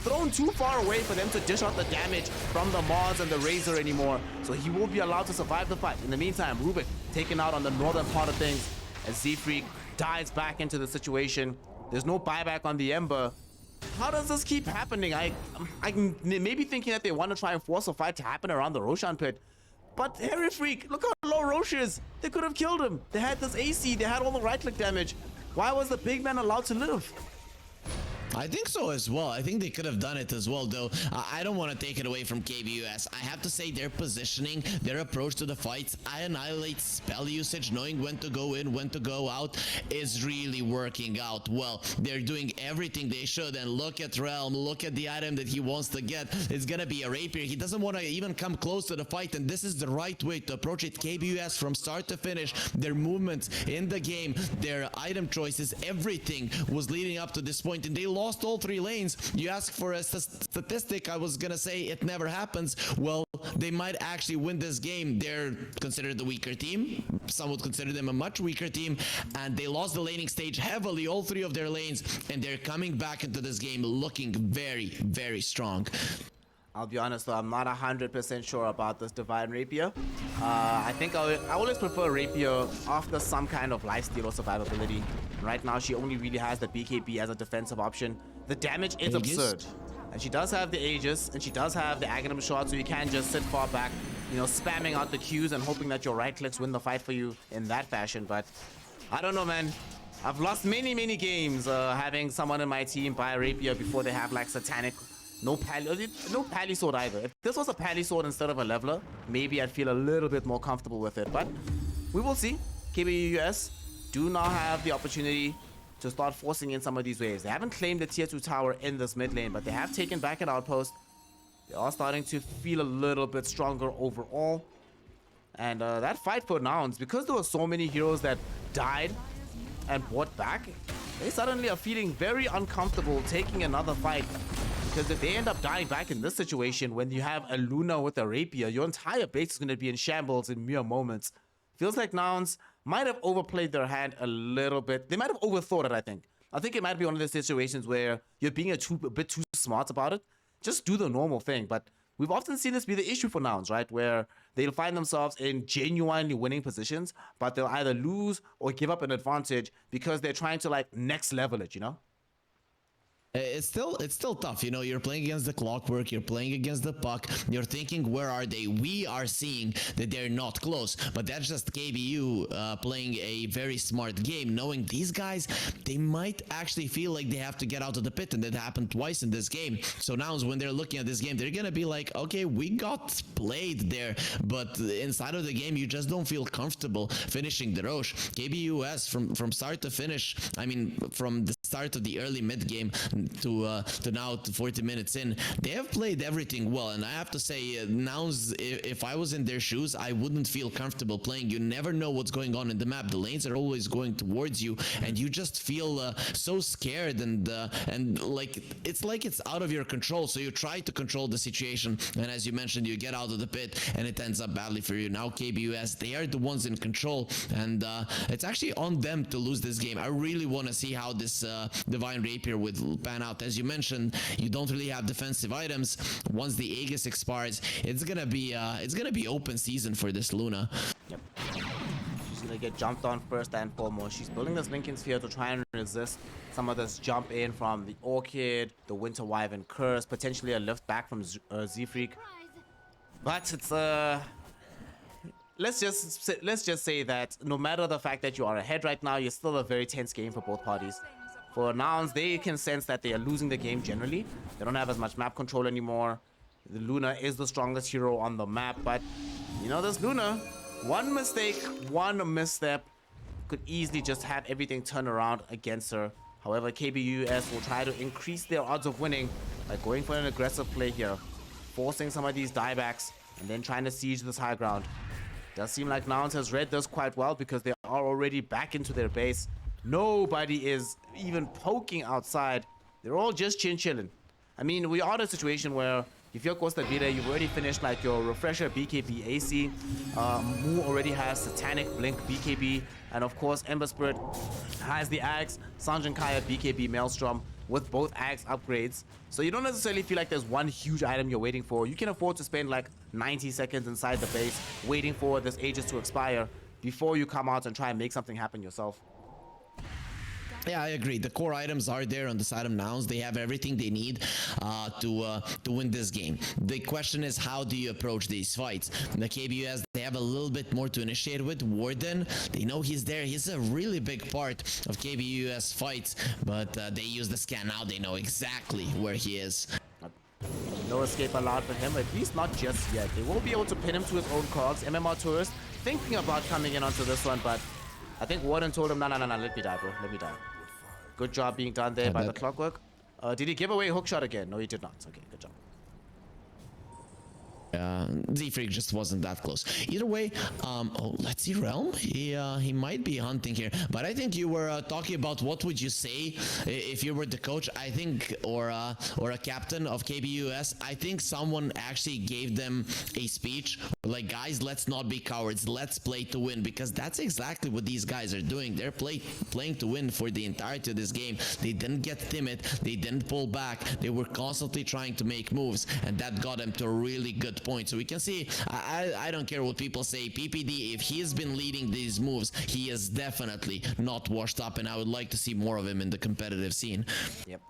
Thrown too far away for them to dish out the damage from the Mars and the Razor anymore. So he will be allowed to survive the fight. In the meantime, Rubik taken out on the northern part of things as Z-Freak dives back into the situation. There's no buyback on the Ember. How does this keep happening? I'm maybe thinking that they want to try and force a fight to happen around the Roshan pit. But Harry Freak, look how low Rosh is. They could have killed him. They had this AC, they had all the right-click damage. Why was the big man allowed to live? I think so as well. I think they could have done it as well, though. I don't want to take it away from KBUS. I have to say their positioning, their approach to the fights, Annihilate spell usage, knowing when to go in, when to go out, is really working out well. They're doing everything they should, and look at Realm, look at the item that he wants to get. It's gonna be a rapier. He doesn't want to even come close to the fight, and this is the right way to approach it. KBUS from start to finish, their movements in the game, their item choices, everything was leading up to this point, and they lost all 3 lanes. You ask for a statistic, I was gonna say it never happens. Well, they might actually win this game. They're considered the weaker team. Some would consider them a much weaker team, and they lost the laning stage heavily, all 3 of their lanes, and they're coming back into this game looking very, very strong. I'll be honest though, I'm not 100% sure about this Divine Rapier. I think I always prefer Rapier after some kind of lifesteal or survivability. Right now, she only really has the BKB as a defensive option. The damage is absurd. And she does have the Aegis, and she does have the Aghanim Shot, so you can just sit far back, you know, spamming out the Qs and hoping that your right clicks win the fight for you in that fashion. But I don't know, man. I've lost many games having someone in my team buy Rapier before they have like Satanic. No Pally Sword either. If this was a Pally Sword instead of a Leveler, maybe I'd feel a little bit more comfortable with it. But we will see. KBUS do now have the opportunity to start forcing in some of these waves. They haven't claimed the tier 2 tower in this mid lane, but they have taken back an outpost. They are starting to feel a little bit stronger overall. And that fight for Nouns, because there were so many heroes that died and brought back, they suddenly are feeling very uncomfortable taking another fight. Because if they end up dying back in this situation, when you have a Luna with a Rapier, your entire base is going to be in shambles in mere moments. Feels like Nouns might have overplayed their hand a little bit. They might have overthought it, I think. I think it might be one of the situations where you're being a bit too smart about it. Just do the normal thing. But we've often seen this be the issue for Nouns, right? Where they'll find themselves in genuinely winning positions, but they'll either lose or give up an advantage because they're trying to like next level it, you know? It's still tough, you know. You're playing against the Clockwork, you're playing against the Puck, you're thinking, where are they? We are seeing that they're not close, but that's just KBU playing a very smart game, knowing these guys, they might actually feel like they have to get out of the pit, and that happened twice in this game. So now when they're looking at this game, they're gonna be like, okay, we got played there, but inside of the game, you just don't feel comfortable finishing the Roche. KBUS from start to finish, I mean, from the start of the early mid game to now to 40 minutes in, they have played everything well, and I have to say, Nouns, if I was in their shoes, I wouldn't feel comfortable playing. You never know what's going on in the map. The lanes are always going towards you, and you just feel so scared, and like it's out of your control. So you try to control the situation, and as you mentioned, you get out of the pit, and it ends up badly for you. Now KBUS, they are the ones in control, and it's actually on them to lose this game. I really want to see how this Divine Rapier will pan out. As you mentioned, you don't really have defensive items. Once the Aegis expires, it's gonna be open season for this Luna. Yep. She's gonna get jumped on first and foremost. She's building this Lincoln Sphere to try and resist some of this jump in from the Orchid, the Winter Wyvern Curse, potentially a lift back from Z-Freak. But it's let's just say that no matter the fact that you are ahead right now, you're still a very tense game for both parties. For Nouns, they can sense that they are losing the game generally. They don't have as much map control anymore. The Luna is the strongest hero on the map, but you know, this Luna, one mistake, one misstep could easily just have everything turn around against her. However, KBUS will try to increase their odds of winning by going for an aggressive play here, forcing some of these diebacks and then trying to siege this high ground. Does seem like Nouns has read this quite well because they are already back into their base. Nobody is even poking outside. They're all just chilling. I mean, we are in a situation where if you're Costa Vida, you've already finished like your refresher BKB AC. Mu already has Satanic Blink BKB. And of course, Ember Spirit has the Axe, Sanjin Kaya BKB Maelstrom with both Axe upgrades. So you don't necessarily feel like there's one huge item you're waiting for. You can afford to spend like 90 seconds inside the base waiting for this Aegis to expire before you come out and try and make something happen yourself. Yeah, I agree. The core items are there on the side of Nouns. They have everything they need to win this game. The question is, how do you approach these fights? The KBUS, they have a little bit more to initiate with. Warden, they know he's there. He's a really big part of KBUS fights, but they use the scan now. They know exactly where he is. No escape allowed for him, at least not just yet. They won't be able to pin him to his own cogs. MMR Tourist thinking about coming in onto this one, but I think Warden told him, no, let me die, bro. Let me die. Good job being done there by the Clockwork. Did he give away hookshot again? No, he did not. Okay, good job. Z-Freak just wasn't that close. Either way, oh, let's see Realm. He might be hunting here, but I think you were talking about what would you say if you were the coach. I think, or a captain of KBUS. I think someone actually gave them a speech like, guys, let's not be cowards. Let's play to win, because that's exactly what these guys are doing. They're playing to win for the entirety of this game. They didn't get timid. They didn't pull back. They were constantly trying to make moves, and that got them to a really good point. So we can see, I don't care what people say, PPD, if he has been leading these moves, he is definitely not washed up, and I would like to see more of him in the competitive scene. Yep.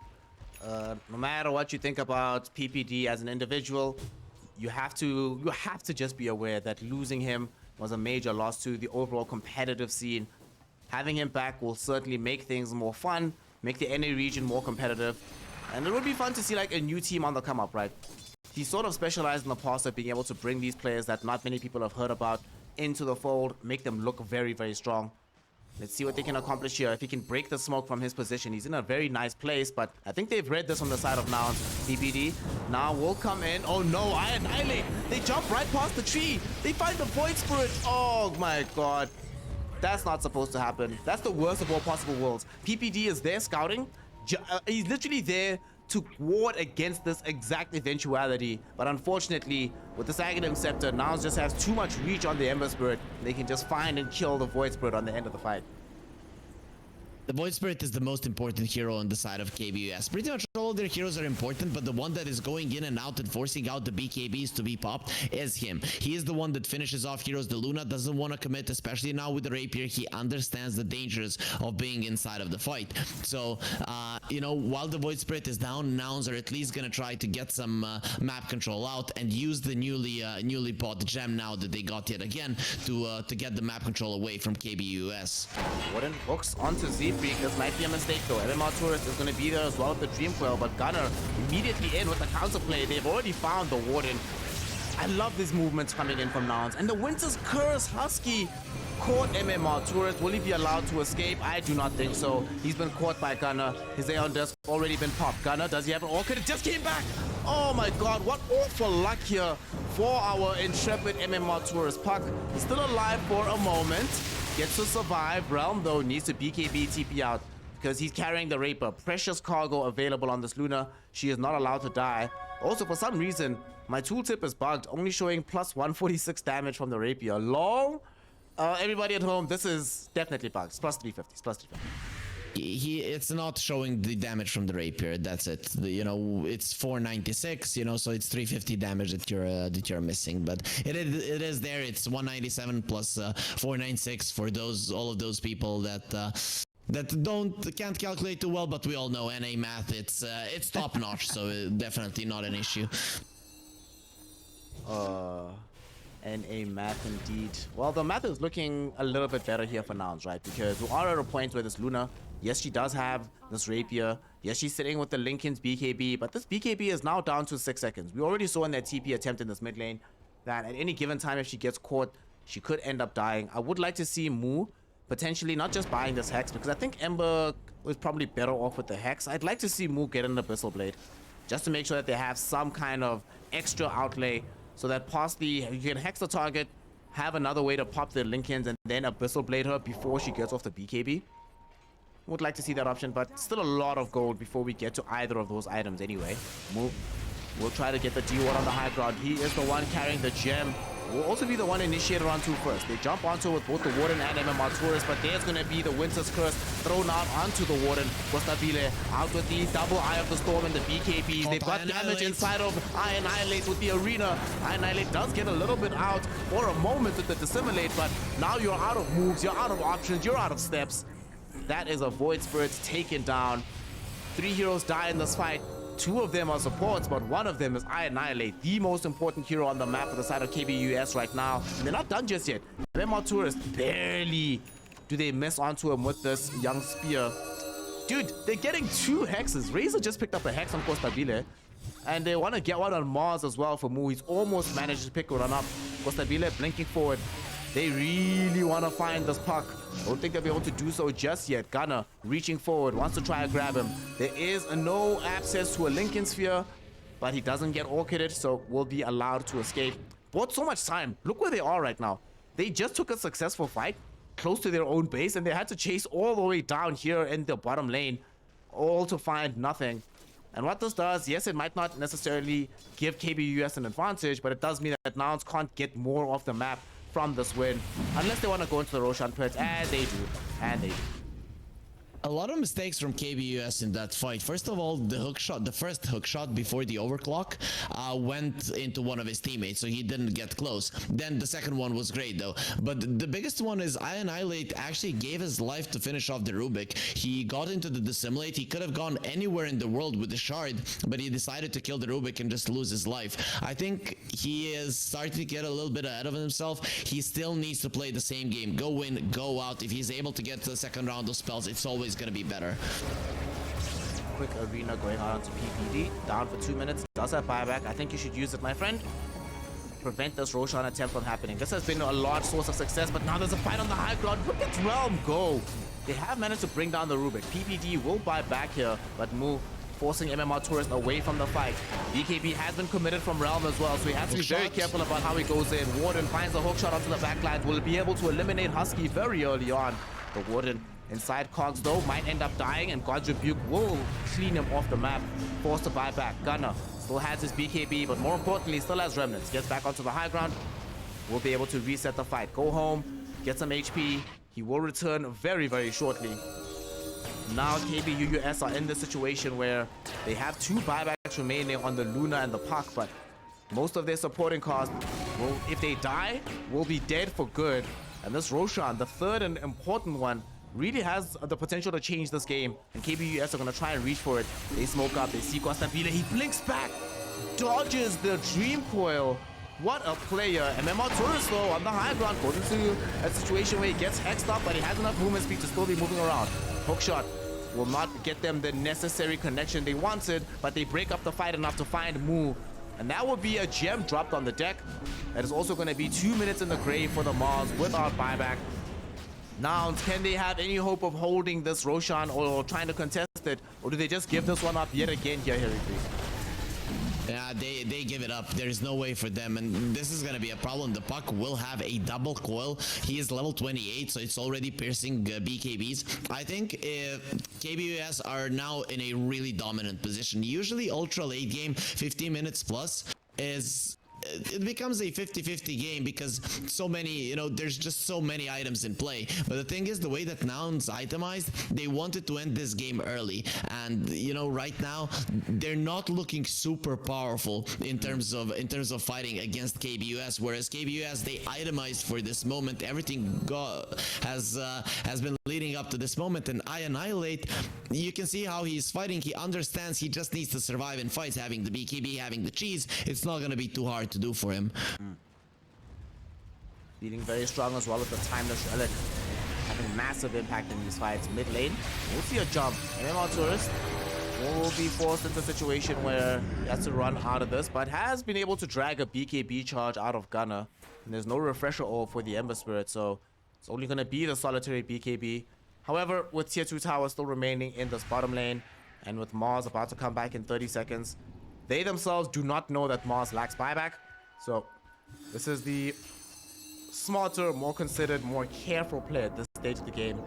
No matter what you think about PPD as an individual, you have to just be aware that losing him was a major loss to the overall competitive scene. Having him back will certainly make things more fun, make the NA region more competitive, and it would be fun to see like a new team on the come up, right? He sort of specialized in the past of being able to bring these players that not many people have heard about into the fold, make them look very, very strong. Let's see what they can accomplish here. If he can break the smoke from his position, he's in a very nice place, but I think they've read this on the side of Nouns. PPD now will come in. Oh no, I annihilate. They jump right past the tree. They find the Void Spirit. Oh my god. That's not supposed to happen. That's the worst of all possible worlds. PPD is there scouting. He's literally there to ward against this exact eventuality, but unfortunately with the Aghanim Scepter, Nouns just has too much reach on the Ember Spirit. They can just find and kill the Void Spirit on the end of the fight. The Void Spirit is the most important hero on the side of KBUS. Pretty much all of their heroes are important, but the one that is going in and out and forcing out the BKBs to be popped is him. He is the one that finishes off heroes. The Luna doesn't want to commit, especially now with the Rapier. He understands the dangers of being inside of the fight. So, you know, while the Void Spirit is down, Nouns are at least going to try to get some map control out and use the newly bought gem now that they got yet again to get the map control away from KBUS. Warden hooks onto Z. This might be a mistake though. MMR Tourist is going to be there as well with the Dream Coil, but Gunner immediately in with the counterplay. They've already found the Warden. I love these movements coming in from Nouns. And the Winter's Curse Husky caught MMR Tourist. Will he be allowed to escape? I do not think so. He's been caught by Gunner. His Aeon Disc already been popped. Gunner, does he have an Orchid? It just came back. Oh my god, what awful luck here for our intrepid MMR Tourist. Puck is still alive for a moment. Gets to survive. Realm, though, needs to BKB TP out because he's carrying the Raper. Precious cargo available on this Luna. She is not allowed to die. Also, for some reason, my tooltip is bugged, only showing plus 146 damage from the Rapier. Lol. Everybody at home, this is definitely bugged. It's plus 350. It's plus 350. It's not showing the damage from the Rapier. That's it. You know, it's 496. You know, so it's 350 damage that you're missing. But it is there. It's 197 plus 496 for all of those people that can't calculate too well. But we all know NA math. It's top notch. So definitely not an issue. NA math indeed. Well, the math is looking a little bit better here for Nouns, right? Because we are at a point where this Luna, yes, she does have this Rapier. Yes, she's sitting with the Lincoln's BKB, but this BKB is now down to 6 seconds. We already saw in that TP attempt in this mid lane that at any given time, if she gets caught, she could end up dying. I would like to see Mu potentially not just buying this Hex, because I think Ember was probably better off with the Hex. I'd like to see Mu get an Abyssal Blade just to make sure that they have some kind of extra outlay so that past you can Hex the target, have another way to pop their Lincolns and then Abyssal Blade her before she gets off the BKB. Would like to see that option, but still a lot of gold before we get to either of those items anyway. We'll try to get the D1 on the high ground. He is the one carrying the gem. Will also be the one initiated onto first. They jump onto it with both the Warden and MMR Tourist, but there's going to be the Winter's Curse thrown out onto the Warden. Costabile out with the double Eye of the Storm and the BKBs. They've got damage inside of Annihilate with the Arena. Annihilate does get a little bit out for a moment with the Dissimulate, but now you're out of moves, you're out of options, you're out of steps. That is a Void Spirit taken down. 3 heroes die in this fight. 2 of them are supports, but 1 of them is Annihilate, the most important hero on the map for the side of KBUS right now. And they're not done just yet. MMR Tourist, barely do they miss onto him with this young spear. Dude, they're getting 2 hexes. Razor just picked up a hex on Costabile. And they want to get one on Mars as well for Mu. He's almost managed to pick one up. Costabile blinking forward. They really want to find this puck. Don't think they'll be able to do so just yet. Gunner reaching forward, wants to try and grab him. There is no access to a Lincoln Sphere, but he doesn't get orchided, so will be allowed to escape. Bought so much time. Look where they are right now. They just took a successful fight close to their own base, and they had to chase all the way down here in the bottom lane, all to find nothing. And what this does, yes, it might not necessarily give KBUS an advantage, but it does mean that Nouns can't get more off the map from this win, unless they want to go into the Roshan pit, and they do. A lot of mistakes from KBUS in that fight. First of all, the first hook shot before the overclock went into one of his teammates, so he didn't get close. Then the second one was great though. But the biggest one is Annihilate actually gave his life to finish off the Rubik. He got into the Dissimulate. He could have gone anywhere in the world with the shard, but he decided to kill the Rubik and just lose his life. I think he is starting to get a little bit ahead of himself. He still needs to play the same game. Go in, go out. If he's able to get to the second round of spells, it's always going to be better. Quick Arena going on to PPD. Down for 2 minutes. Does have buyback. I think you should use it, my friend. Prevent this Roshan attempt from happening. This has been a large source of success, but now there's a fight on the high ground. Look at Realm go. They have managed to bring down the Rubik. PPD will buy back here, but Mu forcing MMR Tourist away from the fight. BKB has been committed from Realm as well, so he has to be very careful about how he goes in. Warden finds a hook shot onto the backline. Will be able to eliminate Husky very early on. The Warden inside Cogs though might end up dying, and God's Rebuke will clean him off the map. Forced to buy back. Gunner still has his BKB, but more importantly still has Remnants. Gets back onto the high ground. Will be able to reset the fight. Go home, get some HP. He will return very, very shortly. Now KBUS are in the situation where they have 2 buybacks remaining on the Luna and the Puck, but most of their supporting cost will, if they die, will be dead for good. And this Roshan, the third and important one, really has the potential to change this game, and KBUS are going to try and reach for it. They smoke up, they see Costabile, he blinks back, dodges the Dream Coil. What a player. MMR Tourist though on the high ground goes into a situation where he gets hexed up, but he has enough movement speed to still be moving around. Hookshot will not get them the necessary connection they wanted, but they break up the fight enough to find Mu. And that will be a gem dropped on the deck. That is also going to be 2 minutes in the grave for the Mars without buyback. Nouns, can they have any hope of holding this Roshan or trying to contest it? Or do they just give this one up yet again here, Heracles? Yeah, they give it up. There's no way for them, and this is gonna be a problem. The Puck will have a double coil. He is level 28, so it's already piercing BKBs. I think KBUS are now in a really dominant position. Usually ultra late game, 15 minutes plus, it becomes a 50-50 game because so many, there's just so many items in play. But the thing is, the way that Nouns itemized, they wanted to end this game early, and right now they're not looking super powerful in terms of fighting against KBUS. Whereas KBUS, they itemized for this moment. Everything has been leading up to this moment, and Annihilate, you can see how he's fighting. He understands he just needs to survive in fights. Having the BKB, having the cheese, it's not gonna be too hard to do for him. Feeling very strong as well with the Timeless Relic, having massive impact in these fights. Mid lane, we'll see a jump. MMR Tourist will be forced into a situation where he has to run out of this, but has been able to drag a BKB charge out of Gunner. And there's no refresher ore for the Ember Spirit, so it's only going to be the solitary BKB. However, with tier 2 towers still remaining in this bottom lane, and with Mars about to come back in 30 seconds, they themselves do not know that Mars lacks buyback. So this is the smarter, more considered, more careful play at this stage of the game.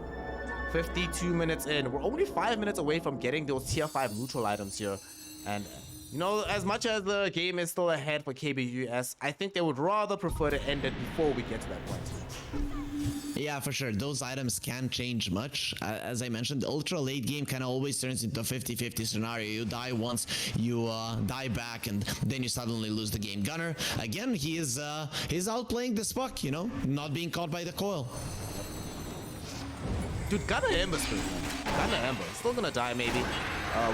52 minutes in. We're only 5 minutes away from getting those tier 5 neutral items here. And, you know, as much as the game is still ahead for KBUS, I think they would rather prefer to end it before we get to that point. Yeah, for sure. Those items can change much. As I mentioned, the ultra late game kind of always turns into a 50-50 scenario. You die once, you die back, and then you suddenly lose the game. Gunner, again, he's outplaying this puck, you know, not being caught by the coil. Dude, Gunner Ember's good, man. Gunner Ember. Still gonna die, maybe.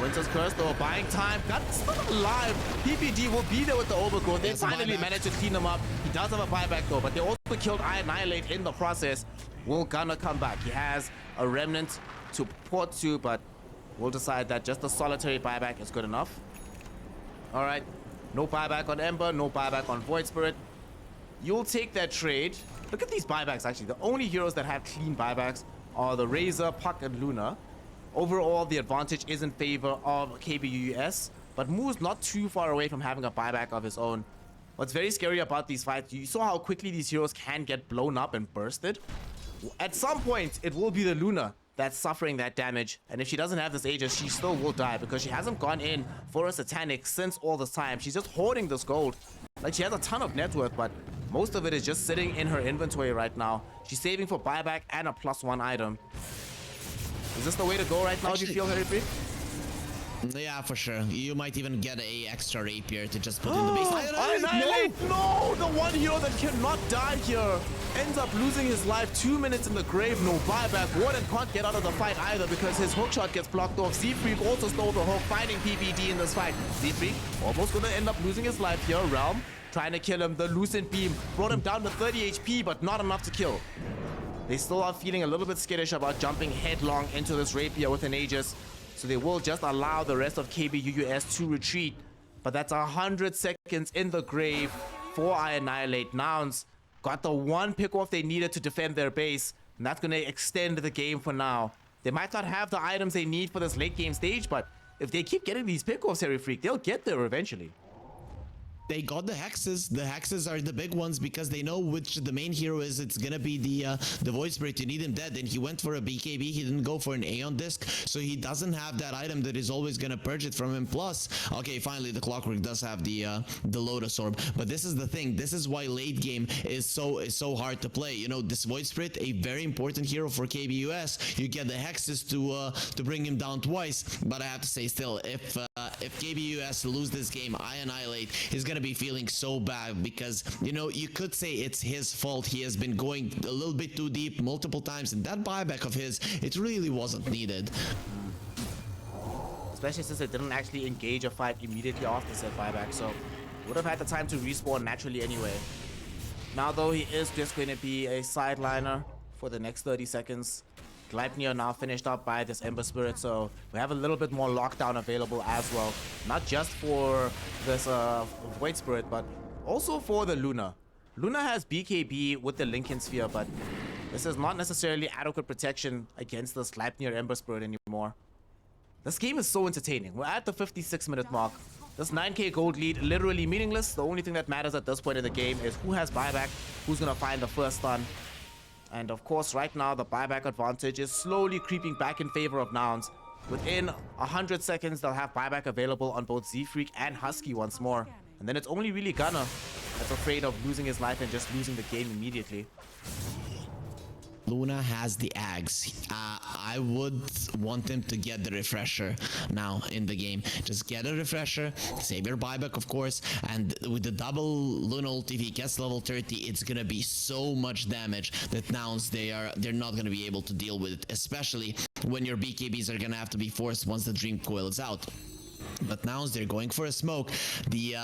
Winter's Curse, though, buying time. Gunner's still alive. PPD will be there with the overgrowth. They finally managed to clean him up. He does have a buyback, though, but they also killed Annihilate in the process. Will Gunner come back? He has a remnant to port to, but we'll decide that just a solitary buyback is good enough. All right. No buyback on Ember, no buyback on Void Spirit. You'll take that trade. Look at these buybacks, actually. The only heroes that have clean buybacks are the Razor, Puck, and Luna. Overall, the advantage is in favor of KBUS, but Moo's not too far away from having a buyback of his own. What's very scary about these fights, you saw how quickly these heroes can get blown up and bursted. At some point, it will be the Luna that's suffering that damage, and if she doesn't have this Aegis, she still will die because she hasn't gone in for a Satanic since all this time. She's just hoarding this gold. Like, she has a ton of net worth, but most of it is just sitting in her inventory right now. She's saving for buyback and a +1 item. Is this the way to go right now, do you feel, Harry Free? Yeah, for sure. You might even get a extra rapier to just put in the base. Annihilate! No! The one hero that cannot die here ends up losing his life. 2 minutes in the grave, no buyback. Warden can't get out of the fight either because his hookshot gets blocked off. Z-Freak also stole the hook, fighting PPD in this fight. Z-Freak almost gonna end up losing his life here. Realm trying to kill him. The Lucent Beam brought him down to 30 HP, but not enough to kill. They still are feeling a little bit skittish about jumping headlong into this rapier with an Aegis. So they will just allow the rest of KBUS to retreat. But that's 100 seconds in the grave for Annihilate. Nouns got the one pick off they needed to defend their base. And that's going to extend the game for now. They might not have the items they need for this late game stage, but if they keep getting these pick-offs, Harry Freak, they'll get there eventually. They got the hexes. The hexes are the big ones because they know which the main hero is. It's gonna be the Void Spirit. You need him dead. And he went for a BKB. He didn't go for an Aeon disc, so he doesn't have that item that is always gonna purge it from him. Plus, okay, finally the Clockwork does have the Lotus Orb. But this is the thing. This is why late game is so hard to play. You know, this Void Spirit, a very important hero for KBUS. You get the hexes to bring him down twice. But I have to say, still, if KBUS lose this game, Annihilate is gonna be feeling so bad because, you know, you could say it's his fault. He has been going a little bit too deep multiple times, and that buyback of his, it really wasn't needed. Especially since it didn't actually engage a fight immediately after said buyback, so would have had the time to respawn naturally anyway. Now though, he is just going to be a sideliner for the next 30 seconds. Gleipnir now finished up by this Ember Spirit, so we have a little bit more lockdown available as well. Not just for this Void Spirit, but also for the Luna. Luna has BKB with the Lincoln Sphere, but this is not necessarily adequate protection against this Gleipnir Ember Spirit anymore. This game is so entertaining. We're at the 56-minute mark. This 9k gold lead literally meaningless. The only thing that matters at this point in the game is who has buyback, who's gonna find the first stun. And of course, right now, the buyback advantage is slowly creeping back in favor of Nouns. Within 100 seconds, they'll have buyback available on both Z-Freak and Husky once more. And then it's only really Gunner that's afraid of losing his life and just losing the game immediately. Luna has the Ags. I would want him to get the refresher now in the game. Just get a refresher, save your buyback, of course, and with the double Luna ult, if he gets level 30, it's gonna be so much damage that Nouns, they're not gonna be able to deal with it, especially when your BKBs are gonna have to be forced once the Dream Coil is out. But now they're going for a smoke. The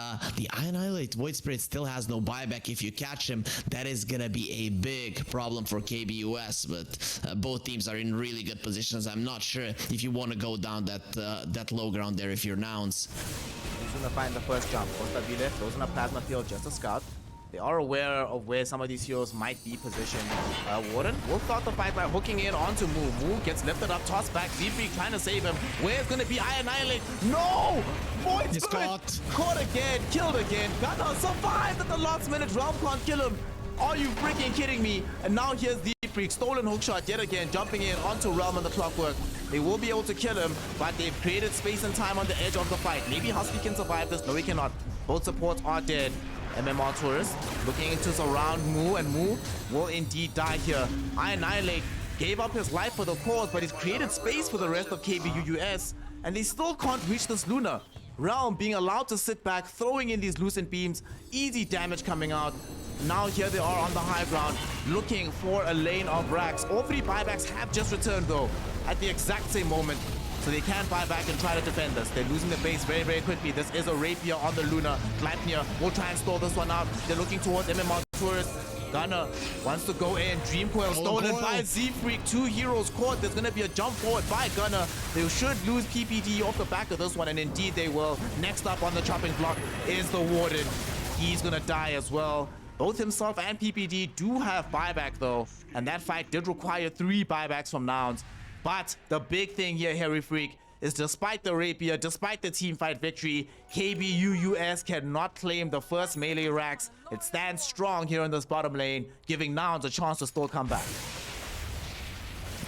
Annihilate Void Spirit still has no buyback. If you catch him, that is gonna be a big problem for KBUS. But both teams are in really good positions. I'm not sure if you want to go down that low ground there if you're Nouns. He's gonna find the first jump. Ostabile throws in a plasma field just to scout. They are aware of where some of these heroes might be positioned. Warden will start the fight by hooking in onto Moo. Moo gets lifted up, tossed back. Z-Freak trying to save him. Where's going to be Annihilate? No! Void Spirit caught again, killed again. Gunner survived at the last minute. Realm can't kill him. Are you freaking kidding me? And now here's the Freak, stolen hookshot yet again, jumping in onto Realm and the Clockwork. They will be able to kill him, but they've created space and time on the edge of the fight. Maybe Husky can survive this. No, he cannot. Both supports are dead. MMR Tourist looking into surround Moo, and Moo will indeed die here. I Annihilate gave up his life for the cause, but he's created space for the rest of KBUUS, and they still can't reach this Luna. Realm being allowed to sit back, throwing in these Lucent Beams, easy damage coming out. Now here they are on the high ground, looking for a lane of racks. All three buybacks have just returned though, at the exact same moment. So they can buy back and try to defend this. They're losing the base very, very quickly. This is a Rapier on the Luna. Gleipnir will try and stall this one out. They're looking towards MMR Tourist. Gunner wants to go in. Dream Coil stolen by Z-Freak. Two heroes caught. There's going to be a jump forward by Gunner. They should lose PPD off the back of this one, and indeed they will. Next up on the chopping block is the Warden. He's going to die as well. Both himself and PPD do have buyback though, and that fight did require 3 buybacks from Nouns. But the big thing here, Harry Freak, is despite the Rapier, despite the team fight victory, KBUUS cannot claim the first melee racks. It stands strong here in this bottom lane, giving Nouns a chance to still come back.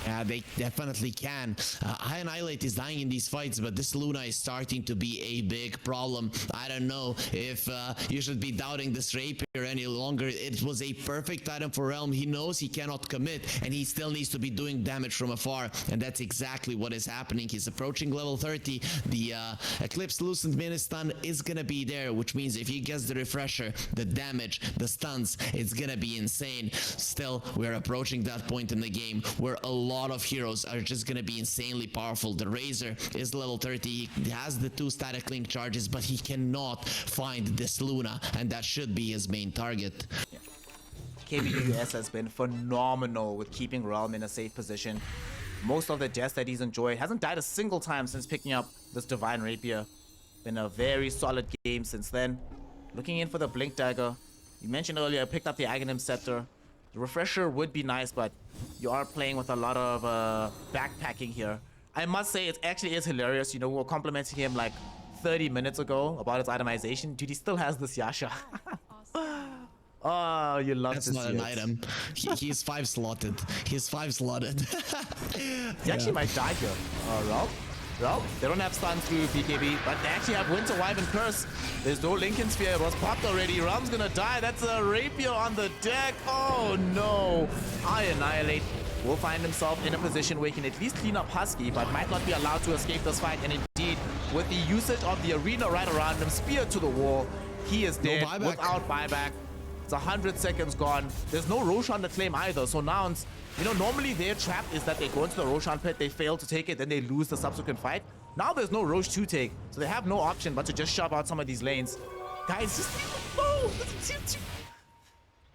Yeah, they definitely can. High Annihilate is dying in these fights, but this Luna is starting to be a big problem. I don't know if you should be doubting this Rapier any longer. It was a perfect item for Realm. He knows he cannot commit, and he still needs to be doing damage from afar, and that's exactly what is happening. He's approaching level 30. The Eclipse Lucent Mini-Stun is gonna be there, which means if he gets the refresher, the damage, the stuns, it's gonna be insane. Still, we're approaching that point in the game where a lot of heroes are just gonna be insanely powerful. The Razor is level 30. He has the 2 static link charges, but he cannot find this Luna, and that should be his main target. Yeah. KBUS has been phenomenal with keeping Realm in a safe position. Most of the deaths that he's enjoyed, hasn't died a single time since picking up this Divine Rapier. Been a very solid game since then. Looking in for the Blink Dagger. You mentioned earlier, I picked up the Aghanim Scepter. The refresher would be nice, but you are playing with a lot of backpacking here. I must say, it actually is hilarious. You know, we were complimenting him like 30 minutes ago about his itemization. Dude, he still has this Yasha. Oh, you love to see it. That's not an item. He's 5 slotted. He's 5 slotted. He actually might die here. Well, they don't have stun through BKB, but they actually have Winter Wyvern Curse. There's no Lincoln Sphere. It was popped already. Realm's gonna die. That's a Rapier on the deck. Oh no. I Annihilate will find himself in a position where he can at least clean up Husky, but might not be allowed to escape this fight. And indeed, with the usage of the arena right around him, spear to the wall, he is dead without buyback. It's 100 seconds gone. There's no Roshan to claim either. So Nouns, you know, normally their trap is that they go into the Roshan pit, they fail to take it, then they lose the subsequent fight. Now there's no Rosh to take, so they have no option but to just shove out some of these lanes. Guys, just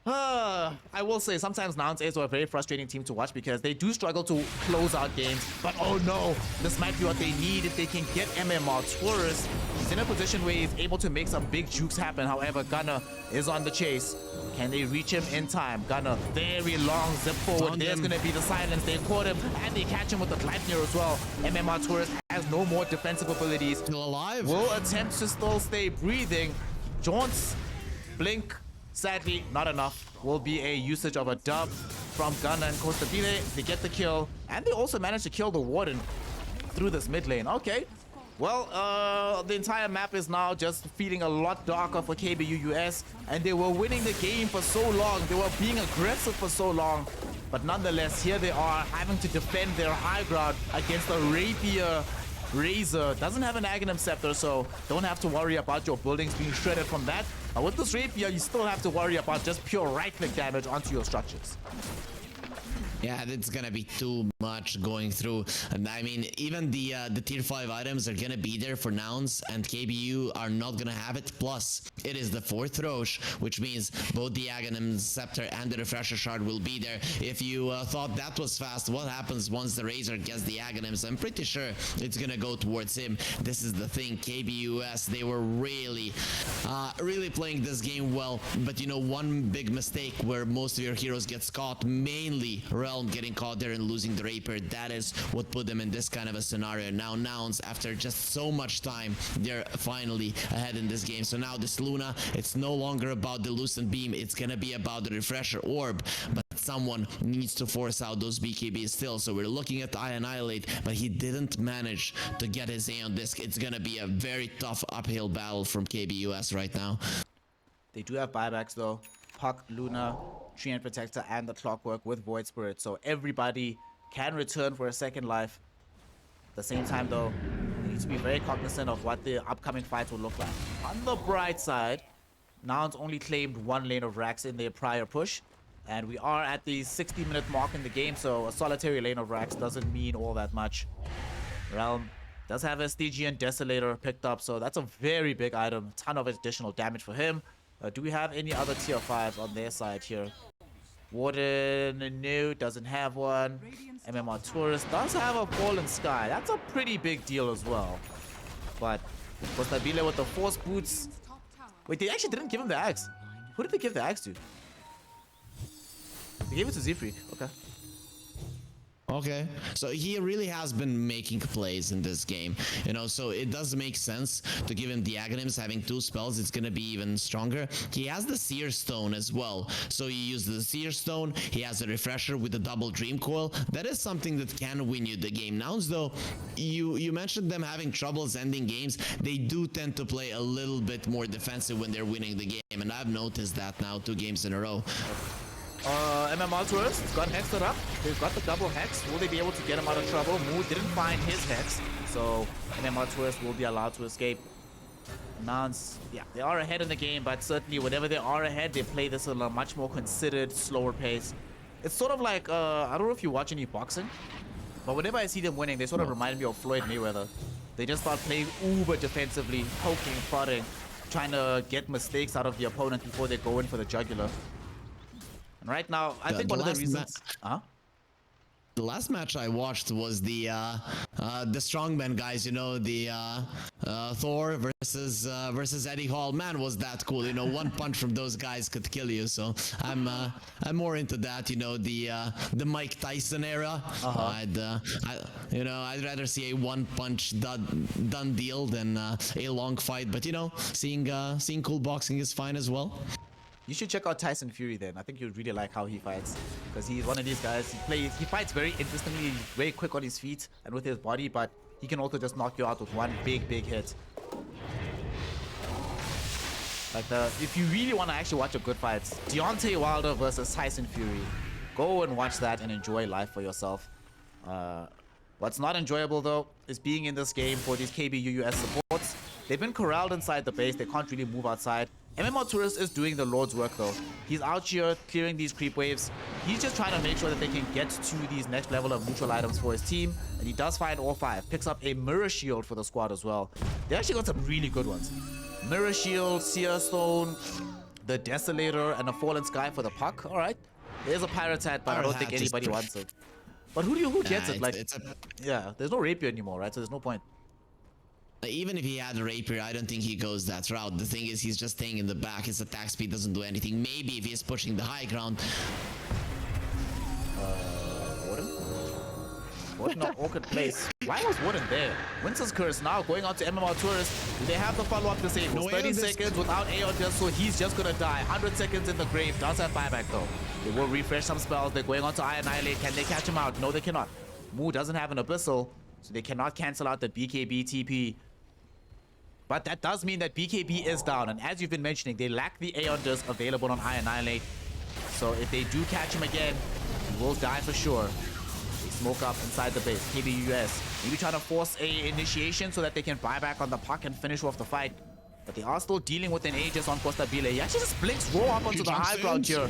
I will say sometimes Nouns is a very frustrating team to watch because they do struggle to close out games. But oh no, this might be what they need if they can get MMR Taurus. He's in a position where he's able to make some big jukes happen. However, Gunner is on the chase. Can they reach him in time? Gunner, very long zip forward. There's going to be the silence. They caught him and they catch him with the Gleipnir as well. MMR Taurus has no more defensive abilities. Still alive. Will attempt to still stay breathing. Jaunts, blink. Sadly, not enough. Will be a usage of a dub from Gunner and Costabile. They get the kill, and they also manage to kill the Warden through this mid lane. Okay. Well, the entire map is now just feeling a lot darker for KBUUS, and they were winning the game for so long. They were being aggressive for so long. But nonetheless, here they are having to defend their high ground against a Rapier. Razor doesn't have an Aghanim Scepter, so don't have to worry about your buildings being shredded from that. But with this Rapier, you still have to worry about just pure right-click damage onto your structures. Yeah, it's gonna be too much going through. And I mean, even the tier 5 items are gonna be there for Nouns, and KBU are not gonna have it. Plus, it is the 4th Roche, which means both the Aghanim Scepter and the Refresher Shard will be there. If you thought that was fast, what happens once the Razor gets the Aghanims? I'm pretty sure it's gonna go towards him. This is the thing, KBUS, they were really playing this game well. But you know, one big mistake where most of your heroes get caught, mainly Realm getting caught there and losing the Rapier, that is what put them in this kind of a scenario. Now Nouns, after just so much time, they're finally ahead in this game. So now this Luna, it's no longer about the Lucent Beam, it's gonna be about the Refresher Orb, but someone needs to force out those BKBs still. So we're looking at I Annihilate, but he didn't manage to get his Aeon Disc. It's gonna be a very tough uphill battle from KBUS right now. They do have buybacks though. Puck, Luna, Treant Protector, and the Clockwork with Void Spirit. So everybody can return for a second life. At the same time though, they need to be very cognizant of what the upcoming fights will look like. On the bright side, Nouns only claimed 1 lane of racks in their prior push. And we are at the 60-minute mark in the game, so a solitary lane of racks doesn't mean all that much. Realm does have a Stygian Desolator picked up, so that's a very big item. A ton of additional damage for him. Do we have any other tier 5s on their side here? Warden, no, doesn't have one. MMR Tourist does have a Fallen Sky. That's a pretty big deal as well. But Kostabile with the Force Boots. Wait, they actually didn't give him the axe. Who did they give the axe to? They gave it to Z-Freak. Okay. Okay, so he really has been making plays in this game, you know, so it does make sense to give him the Aghanims. Having 2 spells, it's gonna be even stronger. He has the Seer Stone as well, so you use the Seer Stone, he has a Refresher with a double Dream Coil. That is something that can win you the game. Nouns though, you mentioned them having troubles ending games. They do tend to play a little bit more defensive when they're winning the game, and I've noticed that now 2 games in a row. MMR Tourist got hexed up. They've got the double hex. Will they be able to get him out of trouble? Moo didn't find his hex, so MMR Tourist will be allowed to escape. Nouns, yeah, they are ahead in the game, but certainly whenever they are ahead, they play this at a much more considered, slower pace. It's sort of like, I don't know if you watch any boxing, but whenever I see them winning, they sort of remind me of Floyd Mayweather. They just start playing uber defensively, poking, prodding, trying to get mistakes out of the opponent before they go in for the jugular. Right now, I think one of the reasons. The last match I watched was the strongman guys. You know, the Thor versus Eddie Hall. Man, was that cool! You know, one punch from those guys could kill you. So I'm more into that. You know, the Mike Tyson era. I'd rather see a one punch done deal than a long fight. But you know, seeing cool boxing is fine as well. You should check out Tyson Fury then. I think you'd really like how he fights, because he's one of these guys. He fights very interestingly, very quick on his feet and with his body, but he can also just knock you out with one big hit. Like if you really want to actually watch a good fight, Deontay Wilder versus Tyson Fury. Go and watch that and enjoy life for yourself. What's not enjoyable though is being in this game for these KBUS supports. They've been corralled inside the base. They can't really move outside. MMR Tourist is doing the Lord's work though. He's out here clearing these creep waves. He's just trying to make sure that they can get to these next level of neutral items for his team. And he does find all 5. Picks up a Mirror Shield for the squad as well. They actually got some really good ones. Mirror Shield, Seer Stone, the Desolator, and a Fallen Sky for the Puck. Alright. There's a Pirate Hat, but I don't think anybody wants it. But who gets it? Like, yeah, there's no Rapier anymore, right? So there's no point. Even if he had a Rapier, I don't think he goes that route. The thing is, he's just staying in the back. His attack speed doesn't do anything. Maybe if he's pushing the high ground. Warden? Warden of Orchid Place. Why was Warden there? Winter's Curse now going on to MMR Tourist. Do they have the follow-up disables? No, 30 seconds without Aeon Disc, so he's just gonna die. 100 seconds in the grave. Does have buyback though. They will refresh some spells. They're going on to I Annihilate. Can they catch him out? No, they cannot. Moo doesn't have an Abyssal, so they cannot cancel out the BKB TP. But that does mean that BKB is down, and as you've been mentioning, they lack the Aeon Disc available on I Annihilate. So if they do catch him again, he will die for sure. They smoke up inside the base. KBUS maybe trying to force a initiation so that they can buy back on the puck and finish off the fight. But they are still dealing with an Aegis on Kostabile. He actually just blinks raw up onto the high ground here.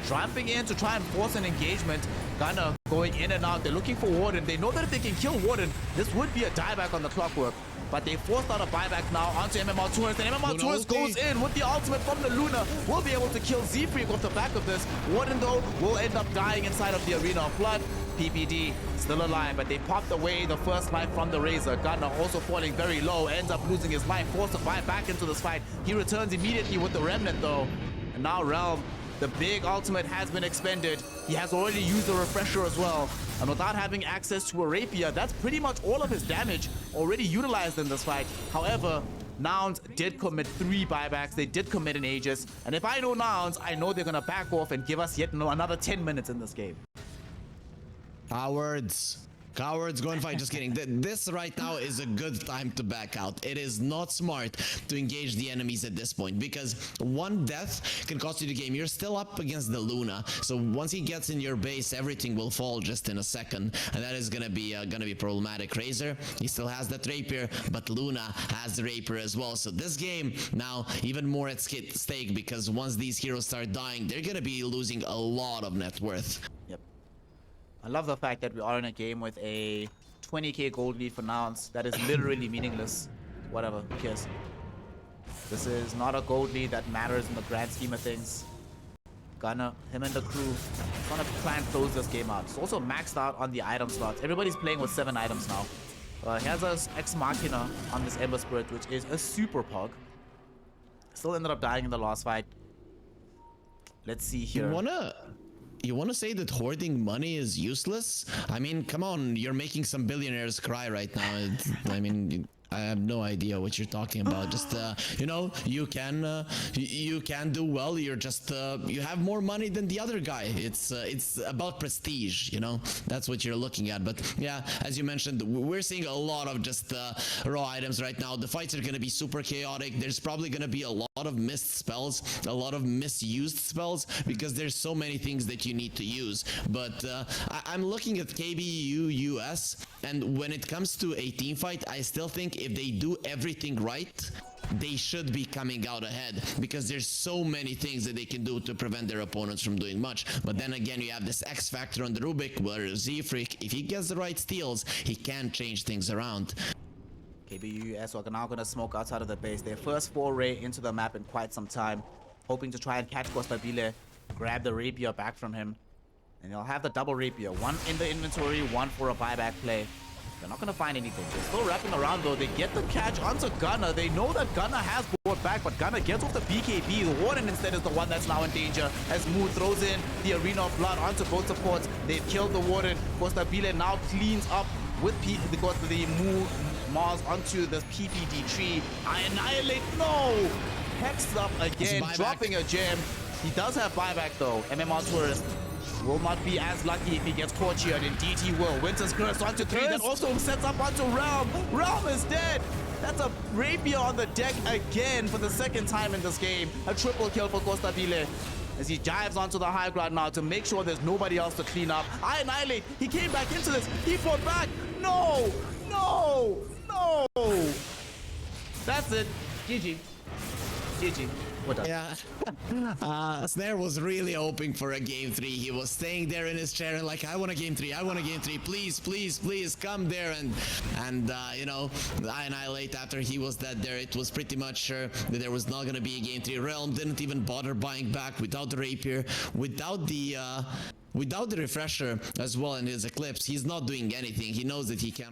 Tramping in to try and force an engagement. Gunner going in and out. They're looking for Warden. They know that if they can kill Warden, this would be a dieback on the Clockwork. But they forced out a buyback now onto MMR Tourist. And MMR Tourist goes in with the ultimate from the Luna. Will be able to kill Z-Freak off the back of this. Warden, though, will end up dying inside of the Arena of Blood. PPD still alive, but they popped away the first life from the Razor. Gunner also falling very low. Ends up losing his life. Forced to buy back into this fight. He returns immediately with the Remnant, though. And now Realm The big ultimate has been expended. He has already used the refresher as well. And without having access to a rapier, that's pretty much all of his damage already utilized in this fight. However, Nouns did commit 3 buybacks. They did commit an Aegis. And if I know Nouns, I know they're going to back off and give us yet another 10 minutes in this game. Cowards. Cowards, go and fight. Just kidding. This right now is a good time to back out. It is not smart to engage the enemies at this point because one death can cost you the game. You're still up against the Luna, so once he gets in your base, everything will fall just in a second, and that is gonna be problematic. Razor, he still has that rapier, but Luna has the rapier as well. So this game now even more at stake because once these heroes start dying, they're gonna be losing a lot of net worth. Yep. I love the fact that we are in a game with a 20k gold lead for Nouns. That is literally meaningless. Whatever, who cares? This is not a gold lead that matters in the grand scheme of things. Gunner, him and the crew, gonna try and close this game out. It's also maxed out on the item slots. Everybody's playing with 7 items now. He has a Ex Machina on this Ember Spirit, which is a super pog. Still ended up dying in the last fight. Let's see here. You wanna say that hoarding money is useless? I mean, come on, you're making some billionaires cry right now. I mean, I have no idea what you're talking about. Just you know, you can do well. You're just you have more money than the other guy. It's about prestige, you know. That's what you're looking at. But yeah, as you mentioned, we're seeing a lot of just raw items right now. The fights are going to be super chaotic. There's probably going to be a lot of missed spells, a lot of misused spells because there's so many things that you need to use. But I'm looking at KBU US, and when it comes to a team fight, I still think if they do everything right, they should be coming out ahead because there's so many things that they can do to prevent their opponents from doing much. But then again, you have this X factor on the Rubik where Z-Freak, if he gets the right steals, he can change things around. KBU US are now going to smoke outside of the base. Their first foray into the map in quite some time, hoping to try and catch Costabile, grab the rapier back from him, and they'll have the double rapier, one in the inventory, one for a buyback play. They're not going to find anything. They're still wrapping around though. They get the catch onto Gunner. They know that Gunner has brought back, but Gunner gets off the BKB. The Warden instead is the one that's now in danger as Mood throws in the Arena of Blood onto both supports. They've killed the Warden. Costabile now cleans up with because the Mood Mars onto the PPD tree. I annihilate. No! Hexed up again, dropping a gem. He does have buyback though. MMR Tourist will not be as lucky if he gets caught here, and indeed he will. Winter's Curse onto 3, that also sets up onto Realm. Realm is dead. That's a rapier on the deck again for the second time in this game. A triple kill for Costabile as he dives onto the high ground now to make sure there's nobody else to clean up. I annihilate. He came back into this. He fought back. No! No! No! That's it. GG. GG. Yeah, Snare was really hoping for a game 3. He was staying there in his chair and like, I want a game 3, I want a game 3, please, please, please come there. And you know, I annihilate after he was dead there. It was pretty much sure that there was not gonna be a game 3. Realm didn't even bother buying back without the rapier, without the refresher as well in his Eclipse. He's not doing anything. He knows that he cannot